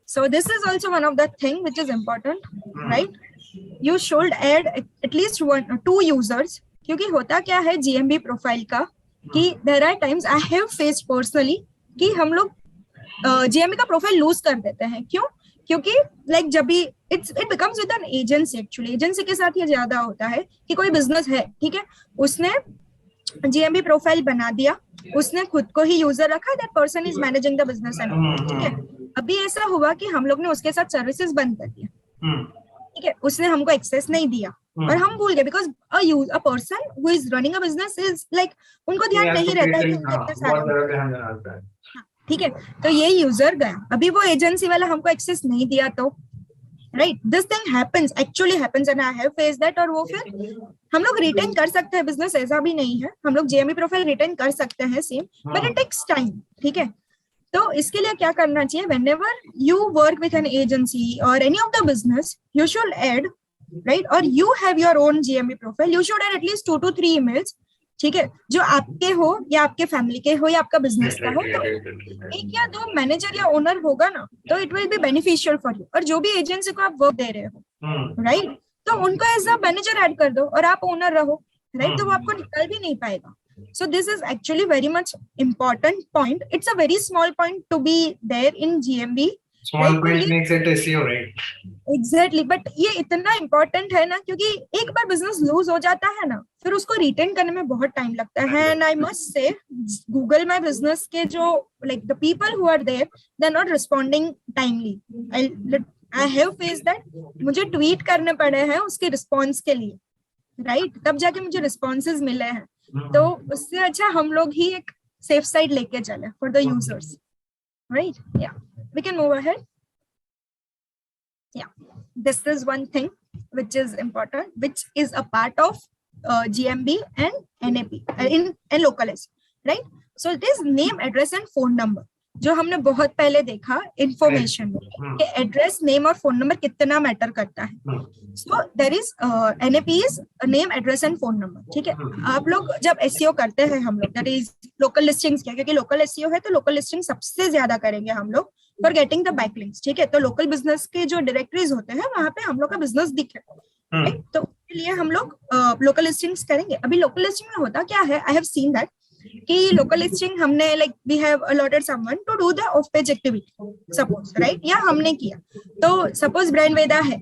So this is also one of the thing which is important, right? You should add at least 2 users. क्योंकि होता क्या है GMB profile का कि there are times I have faced personally कि हम लोग GMB का प्रोफाइल लूज कर देते हैं. क्यों? क्योंकि लाइक जब भी it becomes with an agency. Actually agency के साथ ये ज्यादा होता है कि कोई बिजनेस है, ठीक है, उसने GMB प्रोफाइल बना दिया, उसने खुद को ही यूजर रखा, that person is managing the business and, ठीक है. अभी ऐसा हुआ कि हम लोग ने उसके साथ सर्विसेज बंद कर दिया, ठीक है, उसने हमको एक्सेस नहीं दिया और हम भूल गए because a person who is running a business is like उनको ध्यान नहीं रहता है कि ठीक है. तो ये यूजर गया, अभी वो एजेंसी वाला हमको एक्सेस नहीं दिया तो, right, this thing happens, actually happens and I have faced that. और वो फिर हम लोग रिटेन कर सकते हैं बिजनेस, ऐसा भी नहीं है, हम लोग GMB प्रोफाइल रिटेन कर सकते हैं same, but it takes time, ठीक है. तो इसके लिए क्या करना चाहिए, whenever you work with an agency or any of the business, you should add, right, or you have your own GMB profile, you should add at least 2 to 3 emails ठीक है, जो आपके हो या आपके फैमिली के हो या आपका बिजनेस का हो, तो एक या दो मैनेजर या ओनर होगा ना, तो it will be beneficial for you. और जो भी एजेंसी को आप वर्क दे रहे हो, राइट, तो उनको एज अ मैनेजर ऐड कर दो और आप ओनर रहो, राइट, तो वो आपको निकाल भी नहीं पाएगा। So this is actually very much important point. It's a very small point to be there in GMB. Small point makes it SEO, right? Exactly, but ये इतना important है ना, क्योंकि एक बार बिजनेस लूज हो जाता है ना, फिर उसको रिटेन करने में बहुत टाइम लगता है। And I must say Google my business के जो like the people who are there, they're not responding timely. I have faced that. मुझे ट्वीट करने पड़े हैं उसके रिस्पॉन्स के लिए, राइट, तब जाके मुझे रिस्पॉन्सेज मिले हैं। तो उससे अच्छा हम लोग ही एक सेफ साइड लेके चले फॉर द यूजर्स, राइट। या वी कैन मूव अहेड। या this is one thing which is important, which is a part of GMB and NAP in local SEO, right? So it is name, address and phone number, जो हमने बहुत पहले देखा information में कि address, name और phone number कितना matter करता है। So there is NAP is name, address and phone number, ठीक है। आप लोग जब SEO करते हैं, हम लोग दैट इज लोकल लिस्टिंग्स क्या, क्योंकि लोकल SEO है तो लोकल लिस्टिंग सबसे ज्यादा करेंगे हम लोग फॉर गेटिंग द बैकलिंक्स, ठीक है। तो लोकल बिजनेस के जो डायरेक्टरीज होते हैं वहां पे हम लोग का बिजनेस दिखे, right? तो उसके लिए हम लोग लोकल लिस्टिंग्स करेंगे। अभी लोकल लिस्टिंग में होता क्या है, आई हैव सीन दैट कि लोकल लिस्टिंग हमने like we have allotted someone to do the off page activity, suppose, right, या हमने किया। तो सपोज ब्रांड वेदा है,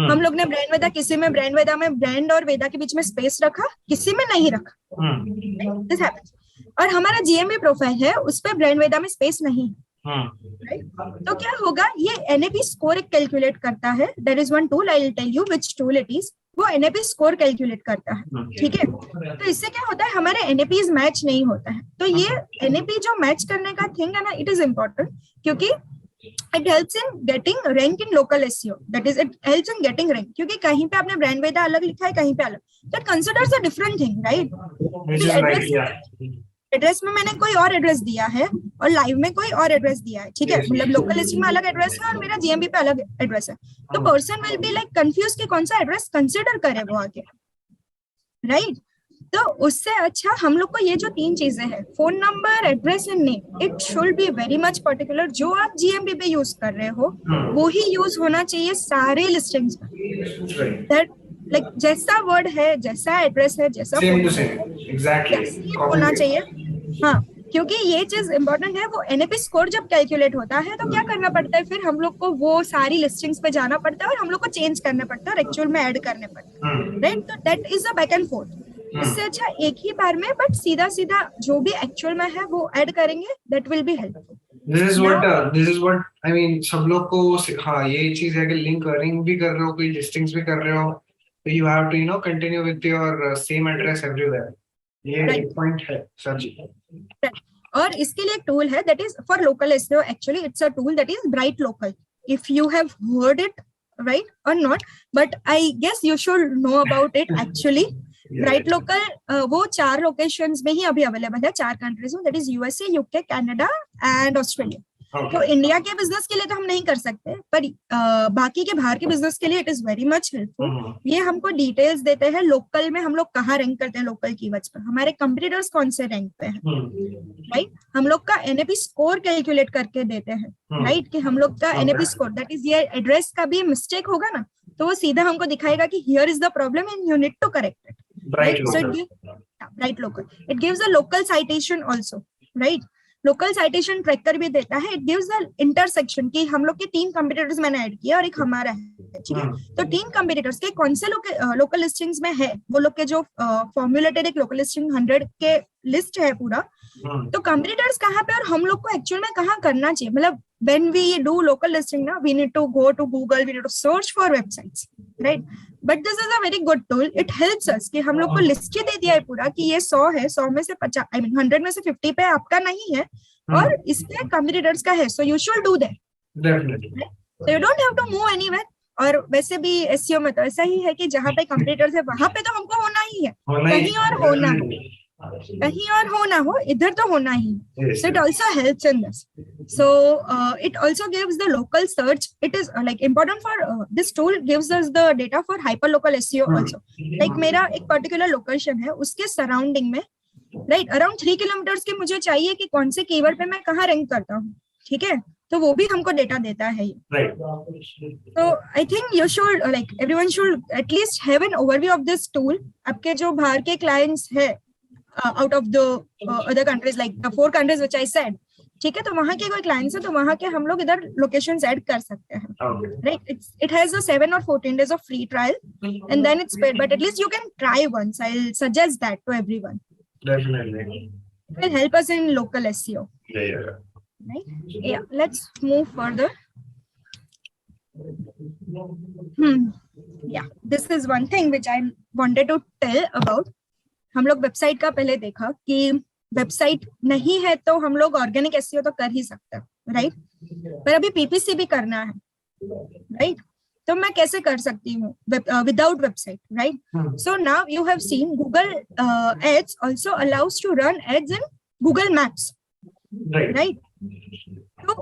हम लोग ने ब्रांड वेदा, किसी में ब्रांड वेदा में ब्रांड और वेदा के बीच में स्पेस रखा, किसी में नहीं रखा, दिस हैपेंस। और हमारा GMB प्रोफाइल है, उस पे ब्रांड वेदा में स्पेस नहीं है, right? तो क्या होगा, ये NAP स्कोर एक कैलकुलेट करता है। There is one tool, I will tell you which tool it is. वो NAP स्कोर कैलकुलेट करता है, ठीक है। तो इससे क्या होता है, हमारे NAPs मैच नहीं होता है। तो ये NAP जो मैच करने का थिंग है ना, इट इज इम्पोर्टेंट, क्योंकि it helps in getting rank in local SEO, that is it helps in getting rank, क्योंकि कहीं पे आपने ब्रांड वेदा अलग लिखा है, कहीं पे अलग, that considers a different thing, right. Address में मैंने कोई और एड्रेस दिया है और लाइव में कोई और एड्रेस दिया है, ठीक है, मतलब लोकल लिस्टिंग में अलग एड्रेस है और मेरा GMB पे अलग एड्रेस है। तो person will be like confuse कि कौन सा एड्रेस कंसीडर करे वो आगे, राइट। तो उससे अच्छा हम लोग को ये जो तीन चीजें हैं, phone number, address and name, it should be very much particular. जो आप GMB पे यूज कर रहे हो वो ही यूज होना चाहिए सारे लिस्टिंग्स में, दैट लाइक जैसा वर्ड है, जैसा एड्रेस है, जैसा एग्जैक्टली होना चाहिए। हाँ, क्योंकि ये चीज इंपॉर्टेंट है। वो NAP स्कोर जब कैलकुलेट होता है तो क्या करना पड़ता है, फिर हम लोग को वो सारी लिस्टिंग्स पे जाना पड़ता है और हम लोग को चेंज करना पड़ता है और एक्चुअल में ऐड करने पड़ता है, राइट। तो that is a back and fourth. इससे अच्छा एक ही बार में बट सीधा सीधा जो भी एक्चुअल में है वो ऐड करेंगे, that will be helpful. This is what I mean, सब लोग को हाँ ये चीज है कि लिंक भी कर रहे हो, कोई लिस्टिंग्स भी कर रहे हो, तो you have to continue with your same address everywhere. ये एक पॉइंट है सर जी। और इसके लिए एक टूल है that is for local SEO, actually it's a tool that is Bright Local, if you have heard it right or not, but I guess you should know about it actually. Bright Local वो 4 locations में ही अभी available है, 4 countries में, that is USA, UK, Canada and Australia. तो India के business के लिए तो हम नहीं कर सकते, पर बाकी के बाहर के बिजनेस के लिए it is very much helpful. ये हमको डिटेल्स देते हैं लोकल में हम लोग कहाँ रैंक करते हैं, लोकल कीवर्ड्स पर हमारे कंपटीटर्स कौन से रैंक पे हैं, राइट। हम लोग का NAP स्कोर कैलकुलेट करके देते हैं, राइट, कि हम लोग का NAP स्कोर, दैट इज ये एड्रेस का भी मिस्टेक होगा ना तो वो सीधा हमको दिखाएगा कि here is the problem and you need to correct it, right. So BrightLocal, it gives a local citation also, right. Local citation tracker भी देता है, इट गिव्स द इंटरसेक्शन कि हम लोग के 3 कंपटीटर्स मैंने ऐड किया और एक हमारा है, ठीक है। तो 3 कंपटीटर्स के कौन से लोकल लिस्टिंग्स में है, वो लोग के जो फॉर्मुलेटेड एक लोकल लिस्टिंग 100 के लिस्ट है पूरा, तो कंपटीटर्स कहाँ पे और हम लोग को एक्चुअल में कहाँ करना चाहिए। मतलब when we do local listing ना, we need to go to Google, we need to search for websites, right? But this is a very good tool. It helps us कि हम लोग को लिस्ट ही दे दिया है पूरा कि ये 100 है, 100 में से 50, I mean 100 में से 50 पे आपका नहीं है और इसके कंपटीटर्स का है, so you should do that. Definitely. So you don't have to move anywhere. और वैसे भी SEO में तो ऐसा ही है कि जहाँ पे कंपटीटर्स है वहां पे तो हमको होना ही है, कहीं और होना हो, कहीं और हो ना हो, इधर तो होना ही। So it also helps in this. So it also gives the local search. It is like important for this tool gives us the data for hyperlocal SEO also. Like मेरा एक particular location है, उसके surrounding में right, around 3 kilometres के मुझे चाहिए कि कौन से कीवर्ड पे मैं कहाँ रैंक करता हूँ, ठीक है, तो वो भी हमको डेटा देता है ये। तो I think you should like everyone should at least have an overview of this tool. आपके जो बाहर के क्लाइंट्स है out of the other countries like the 4 countries which I said, ठीक है, तो वहां के कोई क्लाइंट्स है तो वहां के हम लोग इधर लोकेशंस ऐड कर सकते हैं, right. It has a 7 or 14 days of free trial and then it's paid, but at least you can try once. I'll suggest that to everyone. Definitely. It will help us in local SEO. Yeah. Right? Yeah, let's move further. Yeah, this is one thing which I wanted to tell about. हम लोग website का पहले देखा कि website नहीं है तो हम लोग ऑर्गेनिक एसईओ तो कर ही सकते हैं, राइट, पर अभी पीपीसी भी करना है, राइट, तो मैं कैसे कर सकती हूँ without website, right. So now you have seen Google Ads also allows to run ads in Google Maps, right, so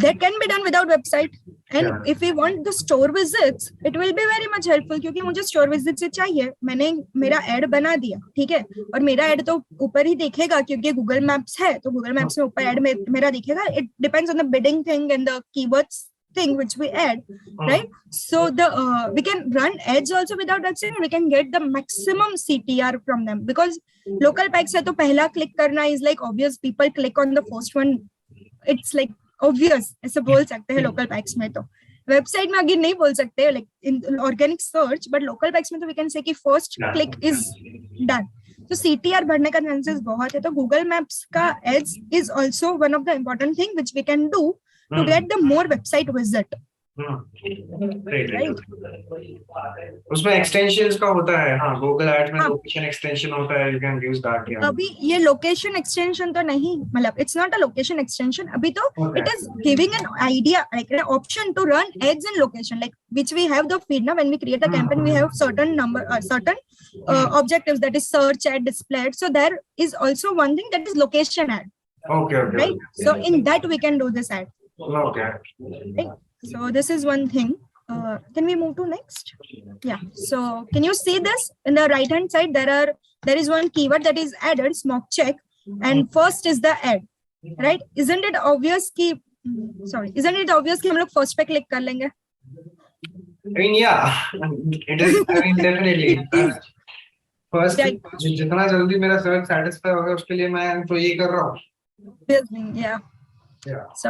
that can be done without website. And if we want the store visits, it will be very much helpful क्योंकि मुझे store visits से चाहिए, मैंने मेरा ad बना दिया, ठीक है, और मेरा ad तो ऊपर ही दिखेगा क्योंकि Google Maps है, तो Google Maps में ऊपर ad मेरा दिखेगा. It depends on the bidding thing and the keywords thing which we add, right? So the we can run ads also without website and we can get the maximum CTR from them because local packs है तो पहला click करना is like obvious, people click on the first one, it's like obvious, ऐसे बोल सकते हैं local packs में. तो वेबसाइट में अगर नहीं बोल सकते like in organic search, but local packs में तो वी कैन से कि फर्स्ट क्लिक इज डन. तो सीटीआर बढ़ने का चांसेस बहुत है. तो गूगल मैप्स का ads is also one of the important thing which we can do to get the more website visit. उसमें एक्सटेंशंस का होता है. हाँ, गूगल एड्स में लोकेशन एक्सटेंशन होता है, यू कैन यूज दैट. अभी ये लोकेशन एक्सटेंशन तो नहीं, मतलब it's not a location extension अभी तो. It is giving an idea like an option to run ads in location like which we have the feed. ना when we create a campaign we have certain number certain objectives, that is search ad, display ad. So there is also one thing that is location ad. Okay. Right. So in that we can do this ad. Okay. Right? So this is one thing. Can we move to next? Yeah. So can you see this in the right hand side? There is one keyword that is added, smoke check, and first is the ad. Right? Isn't it obvious कि हम लोग first पे click कर लेंगे? I mean, yeah, it is. I mean, definitely. First, जितना जल्दी मेरा search satisfy होगा उसके लिए मैं तो ये कर रहा हूँ. Yeah. So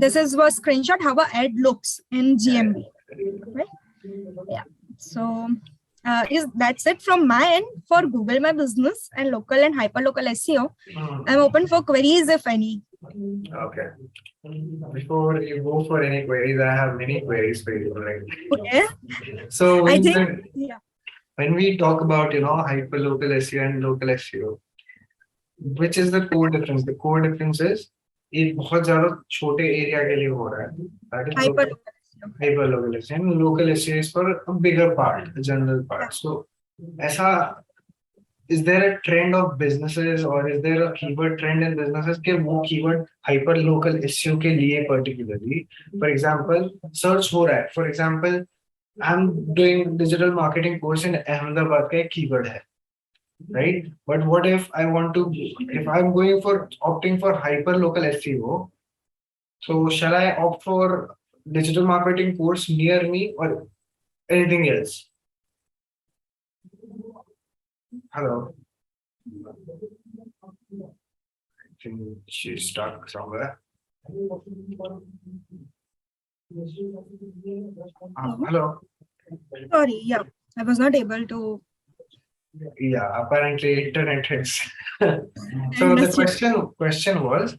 this is a screenshot how a ad looks in GMB, right? Yeah. So that's it from my end for Google My Business and local and hyperlocal SEO. I'm open for queries if any. Okay. Before you go for any queries, I have many queries for you, right? Okay. So I think when we talk about hyperlocal SEO and local SEO, which is the core difference? The core difference is ये बहुत ज्यादा छोटे area के लिए हो रहा है. Hyperlocal SEO and local SEO is for a bigger part, a general part. So ऐसा, is there a trend of businesses or is there a keyword trend in businesses के वो keyword hyperlocal SEO के लिए particularly? For example, search हो रहा है. For example, I'm doing digital marketing course in Ahmedabad का एक keyword है. Right, but what if I want to, if I'm opting for hyperlocal SEO, so shall I opt for digital marketing course near me or anything else? Hello, I think she's stuck somewhere. Hello. Sorry, yeah, I was not able to. Yeah, apparently internet is. So the question was,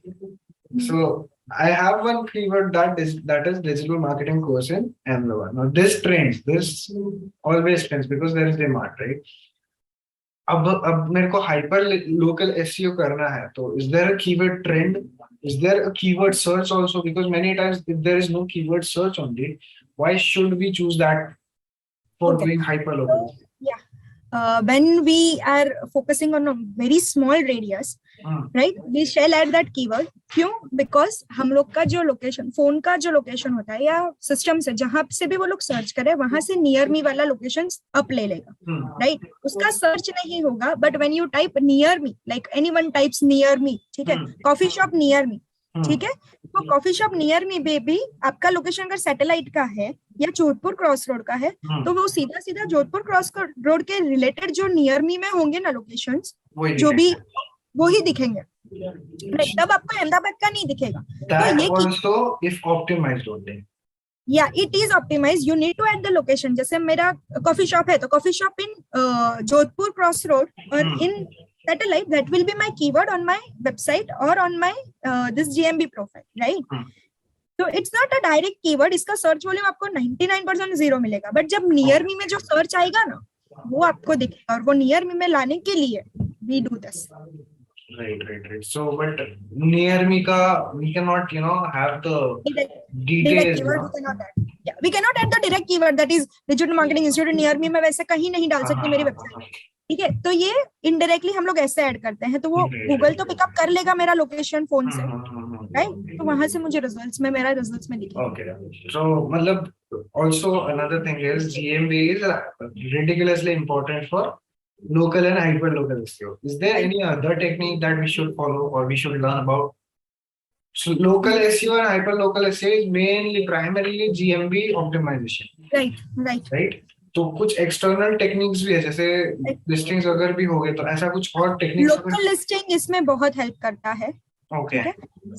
so I have one keyword that is digital marketing course in Ahmedabad. Now this trends, this always trends because there is demand, right? अब मेरे को hyper local SEO करना है, तो is there a keyword trend? Is there a keyword search also? Because many times if there is no keyword search only, why should we choose that for doing hyper local? Yeah. When we are focusing on a very small radius, right, we shall add that keyword. क्यों? Because हम लोग का जो location, phone का जो location होता है या सिस्टम से जहां से भी वो लोग सर्च करे, वहां से नियर मी वाला लोकेशन अप ले लेगा. राइट, उसका सर्च नहीं होगा. But when you type near me, like anyone types near me, ठीक है, कॉफी शॉप नियर मी, ठीक है, तो कॉफी शॉप नियर मी में भी आपका लोकेशन अगर सैटेलाइट का है या जोधपुर क्रॉस रोड का है, तो वो सीधा सीधा जोधपुर क्रॉस रोड के रिलेटेड जो नियर मी में होंगे ना लोकेशंस, जो भी वो ही दिखेंगे. राइट, तब आपको अहमदाबाद का नहीं दिखेगा. That तो ये also if optimized only. या it is optimise. You need to add the location. जैसे मेरा कॉफी शॉप है, तो coffee shop in Jodhpur cross road और in satellite, that will be my keyword on my website or on my this GMB profile, right? So it's not a direct keyword. इसका search volume आपको 99% zero मिलेगा. But जब near me में जो search आएगा ना, वो आपको दिखेगा. और वो नियर मी में लाने के लिए we do this. Right. So, but near me ka we cannot, have the direct details. keyword we cannot add. Yeah, we cannot add the direct keyword that is digital marketing institute near me. मैं वैसे कहीं नहीं डाल सकती मेरी website. ठीक है, तो ये इनडायरेक्टली हम लोग ऐसे ऐड करते हैं. तो वो गूगल तो पिकअप कर लेगा मेरा लोकेशन फोन से, राइट? तो वहां से मुझे रिजल्ट्स में, मेरा रिजल्ट्स में दिखेगा. Okay. So, मतलब also another thing is GMB is ridiculously important for local and hyperlocal SEO. Is there any other technique that we should follow or we should learn about? So, local SEO and hyperlocal SEO is mainly primarily GMB optimization. Right. तो कुछ external techniques भी है, जैसे listings अगर भी हो गए तो ऐसा कुछ और टेक्निक्स. लोकल लिस्टिंग इसमें बहुत हेल्प करता है. Okay.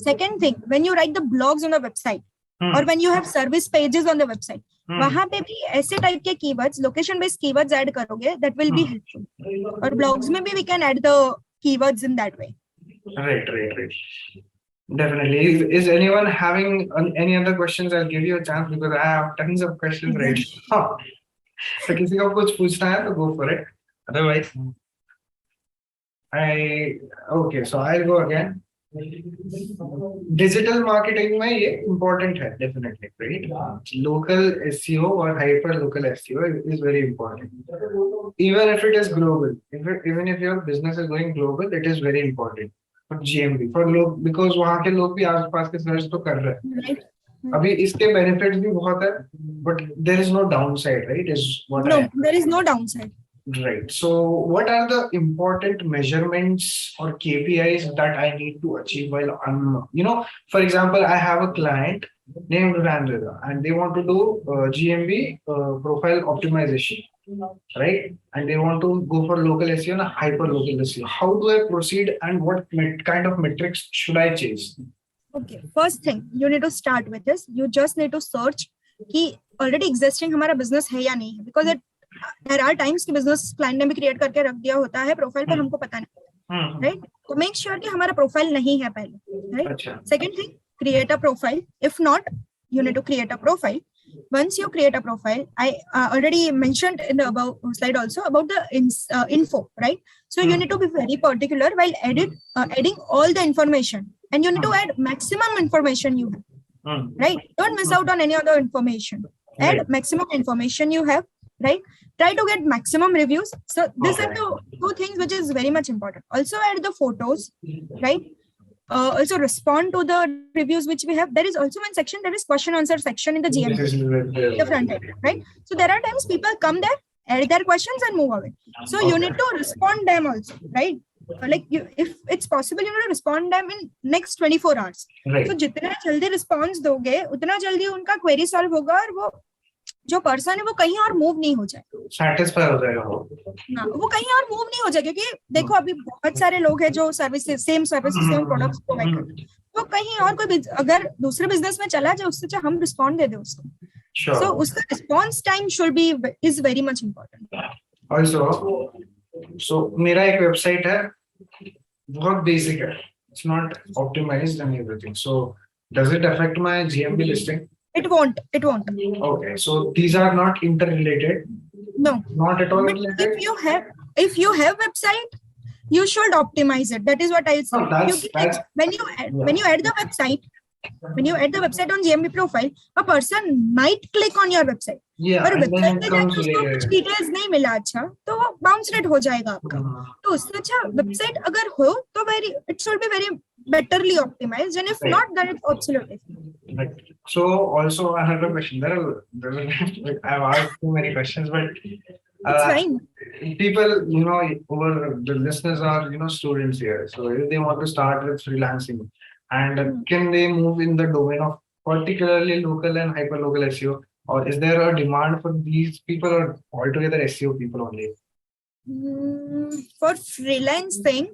Second thing, when you write the blogs on the website or when you have service pages on the website, वहां पे भी ऐसे टाइप के keywords, location based keywords add करोगे, दैट विल बी हेल्पफुल. और blogs में भी we can add the keywords in that way. Right. Definitely. Is anyone having any other questions? I'll give you a chance because I have tons of questions right now. तो किसी को कुछ पूछना है तो go for it. Otherwise, so I'll go again. Digital marketing में ये important है डेफिनेटली, राइट? लोकल SEO और hyper local SEO is very important. Even if it is global, even if your business is going global, it is very important for GMB, for लोग, because वहाँ के लोग भी आसपास के search तो कर रहे हैं. अभी इसके बेनिफिट्स भी बहुत है, but there is no downside, right? There is no downside. Right. So, what are the important measurements or KPIs that I need to achieve while for example, I have a client named Randrida and they want to do Gmb profile optimization, right? And they want to go for local SEO and hyper local SEO. How do I proceed and what kind of metrics should I chase? Okay, first thing you need to start with is you just need to search कि already existing हमारा business है या नहीं है, because there are times कि business client ने भी create करके रख दिया होता है प्रोफाइल पर, हमको पता नहीं, right? तो make sure कि हमारा प्रोफाइल नहीं है पहले, right? Second thing, create a profile. If not, you need to create a profile. Once you create a profile, I already mentioned in the above slide also about the info, right? So you need to be very particular while adding all the information, and you need to add maximum information you have, right? Don't miss out on any other information. Add maximum information you have, right? Try to get maximum reviews. So these are the two things which is very much important. Also add the photos, right? Also respond to the reviews which we have. There is also one section, there is question answer section in the GMB, the front end, right? So there are times people come there, add their questions and move away. So you need to respond them also, right? Like if it's possible, you need to respond them in next 24 hours. Right. So जितना जल्दी response दोगे, उतना जल्दी उनका query solve होगा और वो जो पर्सन है वो कहीं और मूव नहीं हो जाएगा, सैटिस्फाई हो जाएगा वो कहीं और मूव नहीं हो जाएगा. क्योंकि देखो अभी बहुत सारे लोग हैं जो सर्विसेज सेम प्रोडक्ट्स प्रोवाइड करते हैं, तो कहीं और कोई अगर दूसरे बिजनेस में चला जाए उससे चाहे हम रिस्पॉन्ड दे दे उसको. सो उसका response time should be is very much important. Also so मेरा एक वेबसाइट है, बहुत बेसिक है, it's not optimised and everything. So does it affect my GMB listing? It won't. Okay, so these are not interrelated. No, not at all. But related. If you have website, you should optimize it. That is what I'll say. No, that's when you add the website, When you add the website on GMB profile, a person might click on your website. Yeah, और and then website it पे comes जाके उसको later. कुछ details नहीं मिला अच्छा, तो वो बाउंस रेट हो जाएगा आपका. तो उससे अच्छा वेबसाइट अगर हो तो very it should be very betterly optimized, and if not, then it's obsolete. Right. So also another question. I've asked too many questions, but It's fine. people, over the listeners are, students here. So if they want to start with freelancing, and can they move in the domain of particularly local and hyperlocal SEO, or is there a demand for these people, or altogether SEO people only? For freelancing,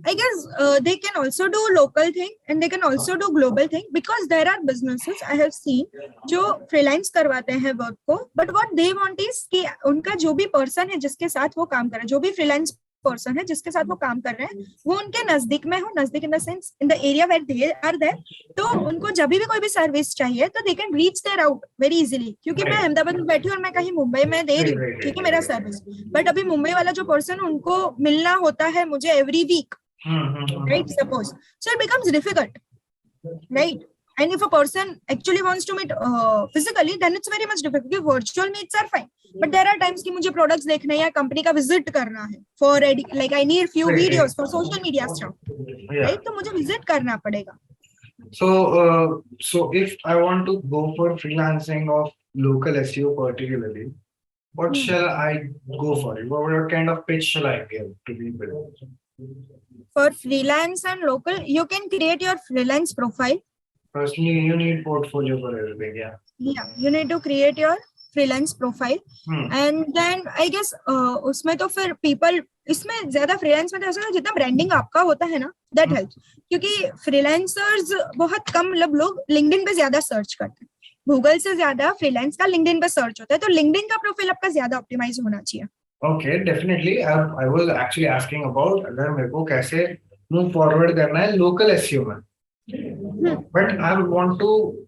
I guess they can also do local thing and they can also do global thing, because there are businesses I have seen जो freelance करवाते हैं work को, but what they want is कि उनका जो भी person है जिसके साथ वो काम कर रहे हैं, जो भी freelance person है जिसके साथ वो काम कर रहे हैं, वो उनके नजदीक में हो, नजदीक in the sense in the area where they are there, तो उनको जब भी कोई भी सर्विस चाहिए तो they can reach there out very easily. क्योंकि मैं अहमदाबाद में बैठी हूँ और मैं कहीं मुंबई में दे रही हूँ, ठीक है, मेरा सर्विस, बट अभी मुंबई वाला जो पर्सन उनको मिलना होता है मुझे every week, right, suppose, so it becomes difficult, right? And if a person actually wants to meet physically, then it's very much difficult. Virtual meets are fine, but there are times कि मुझे products देखने या company का visit करना है for like I need few videos for social media stuff, right? तो मुझे visit करना पड़ेगा. So if I want to go for freelancing of local SEO particularly, what shall I go for? What kind of pitch shall I give to people? For freelance and local, you can create your freelance profile. Firstly, you need portfolio for everything, yeah. Yeah, you need to create your freelance profile, and then I guess उसमें तो फिर people इसमें ज्यादा freelance में तो ऐसा जितना branding आपका होता है ना, that helps. क्योंकि freelancers बहुत कम लोग LinkedIn पे ज्यादा सर्च करते हैं, गूगल से ज्यादा freelance का LinkedIn पे सर्च होता है, तो LinkedIn का प्रोफाइल आपका ज्यादा ऑप्टिमाइज होना चाहिए. Okay, definitely. I was actually asking about अगर मेरे को कैसे move forward करना है local SEO में. But I want to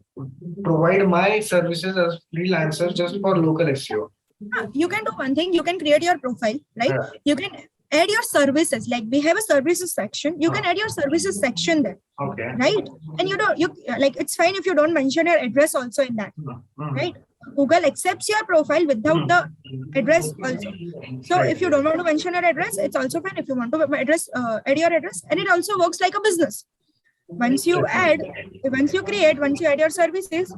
provide my services as freelancer just for local SEO. You can do one thing. You can create your profile, right? You can add your services. Like we have a services section. You can add your services section there. Okay. Right? And you like it's fine if you don't mention your address also in that. Right? Google accepts your profile without the address also. So if you don't want to mention your address, it's also fine. If you want to add your address, and it also works like a business. Once you add your services,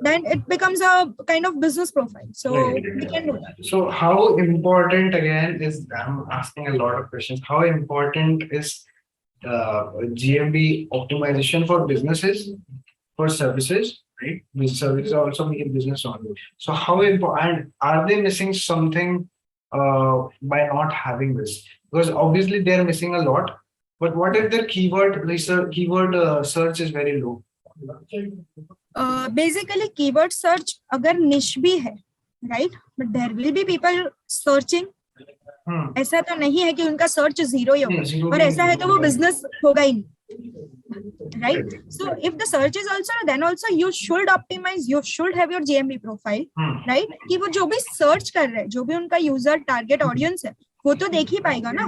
then it becomes a kind of business profile. So we can do that. So how important, again, is, I'm asking a lot of questions, how important is GMB optimization for businesses, for services, right? These services also make business only. So how important, are they missing something by not having this? Because obviously they're missing a lot. But what if their keyword search is very low? Basically, keyword search अगर niche भी है, right? But there will be people searching. ऐसा तो नहीं है कि उनका search zero ही होगा, और ऐसा है तो वो business होगा ही नहीं, right? So if the search is also, then also you should optimize. You should have your GMB profile, right? कि वो जो भी search कर रहे हैं, जो भी उनका user target audience है, वो तो देख ही पाएगा ना,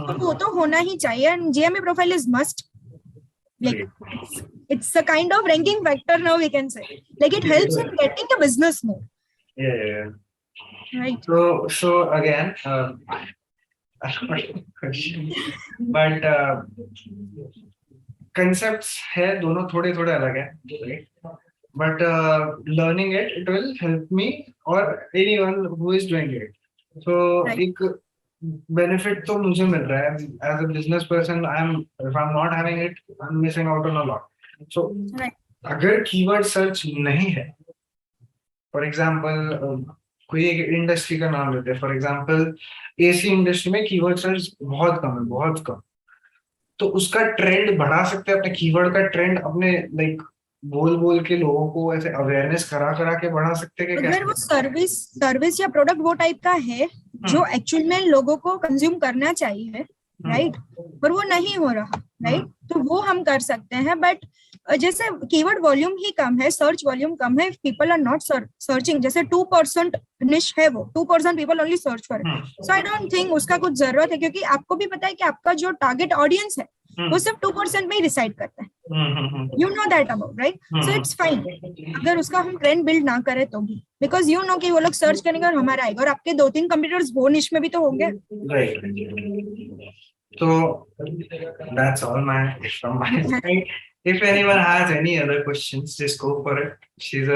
तो वो तो होना ही चाहिए. And GMB profile is must. Like it's a kind of ranking factor now, we can say. Like it helps in getting the business more. Yeah. Right. So again, but concepts है दोनों थोड़े अलग है, right? But learning it will help me or anyone who is doing it. So एक benefit तो मुझे मिल रहा है as a business person. If I'm not having it, I'm missing out on a lot. So अगर keyword search नहीं है, for example कोई एक इंडस्ट्री का नाम लेते हैं, for example AC इंडस्ट्री में keyword search बहुत कम, तो उसका ट्रेंड बढ़ा सकते हैं, अपने कीवर्ड का ट्रेंड अपने लाइक बोल के लोगों को ऐसे अवेयरनेस करा के बढ़ा सकते हैं. अगर वो सर्विस या प्रोडक्ट वो टाइप का है जो एक्चुअल में लोगों को कंज्यूम करना चाहिए, राइट, पर वो नहीं हो रहा, राइट, तो वो हम कर सकते हैं. बट जैसे कीवर्ड वॉल्यूम ही कम है, सर्च वॉल्यूम कम है, पीपल आर नॉट सर्चिंग, जैसे 2% निश है, वो 2% people only search for it. So I don't think उसका कुछ जरूरत है, क्योंकि आपको भी पता है कि आपका जो टारगेट ऑडियंस है वो सिर्फ 2% में ही डिसाइड करता है, You know that about, right? So it's fine. अगर उसका हम ट्रेंड बिल्ड ना करें तो भी, because you know कि वो लोग सर्च करेंगे और हमारा आएगा, और आपके 2-3 कंपटीटर्स वो निश में भी तो होंगे. Right. So that's all from my side. If anyone has any other questions, just go for it. She's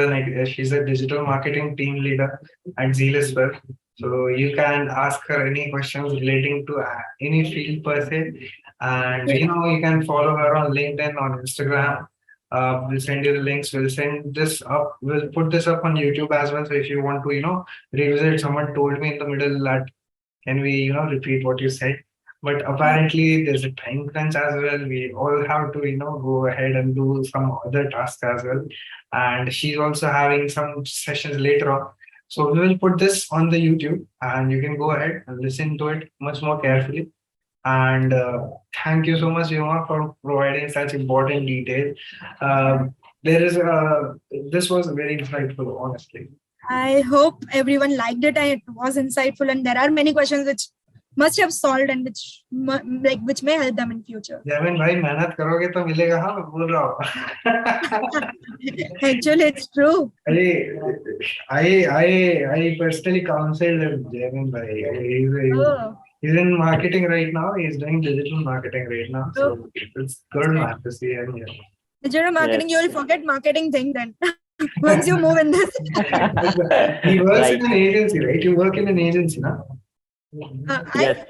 a digital marketing team leader at Zeal as well. So you can ask her any questions relating to any field per se. And you can follow her on LinkedIn, on Instagram. We'll send you the links. We'll send this up. We'll put this up on YouTube as well. So if you want to, revisit, someone told me in the middle that can we, repeat what you said. But apparently there's a time crunch as well. We all have to, go ahead and do some other tasks as well. And she's also having some sessions later on. So we will put this on the YouTube and you can go ahead and listen to it much more carefully. And thank you so much, Vyoma, for providing such important detail. This was very insightful, honestly. I hope everyone liked it and it was insightful, and there are many questions which must have solved and which may help them in future. Javin bhai, मेहनत करोगे तो मिलेगा, हाँ, मैं बोल रहा हूँ. Actually, it's true. I personally counseled Javin bhai. He's in marketing right now. He's doing digital marketing right now. So it's good, man, to see him here. Digital marketing, you will forget marketing thing then. Once you move in this. He works in an agency, right? You work in an agency, na? Yes.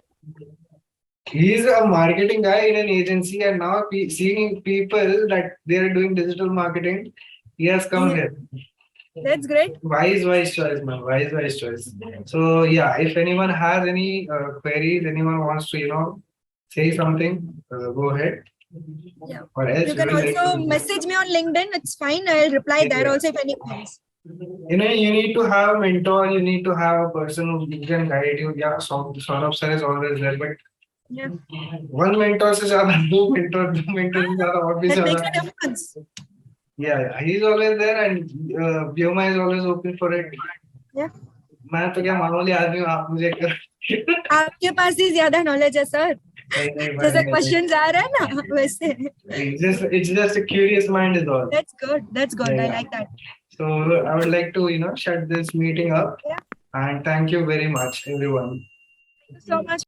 He's a marketing guy in an agency, and now seeing people that they are doing digital marketing, he has come here. That's great. Wise choice, man. Wise choice. So yeah, if anyone has any queries, anyone wants to, say something, go ahead. Yeah. Or else you can also message me on LinkedIn. It's fine. I'll reply there also if any queries. You need to have a mentor. You need to have a person who can guide you. Yeah, Saurabh sir is always there, but one mentor is two mentors That makes a difference. Yeah, he's always there, and Vyoma is always open for it. Yeah. मैं तो क्या मामूली आदमी हूँ, आप मुझे आपके पास ही ज्यादा नॉलेज है सर. जैसे क्वेश्चंस आ रहे हैं ना वैसे. It's just a curious mind is all. That's good. I like that. So I would like to shut this meeting up. Yeah. And thank you very much, everyone. Thank you so much.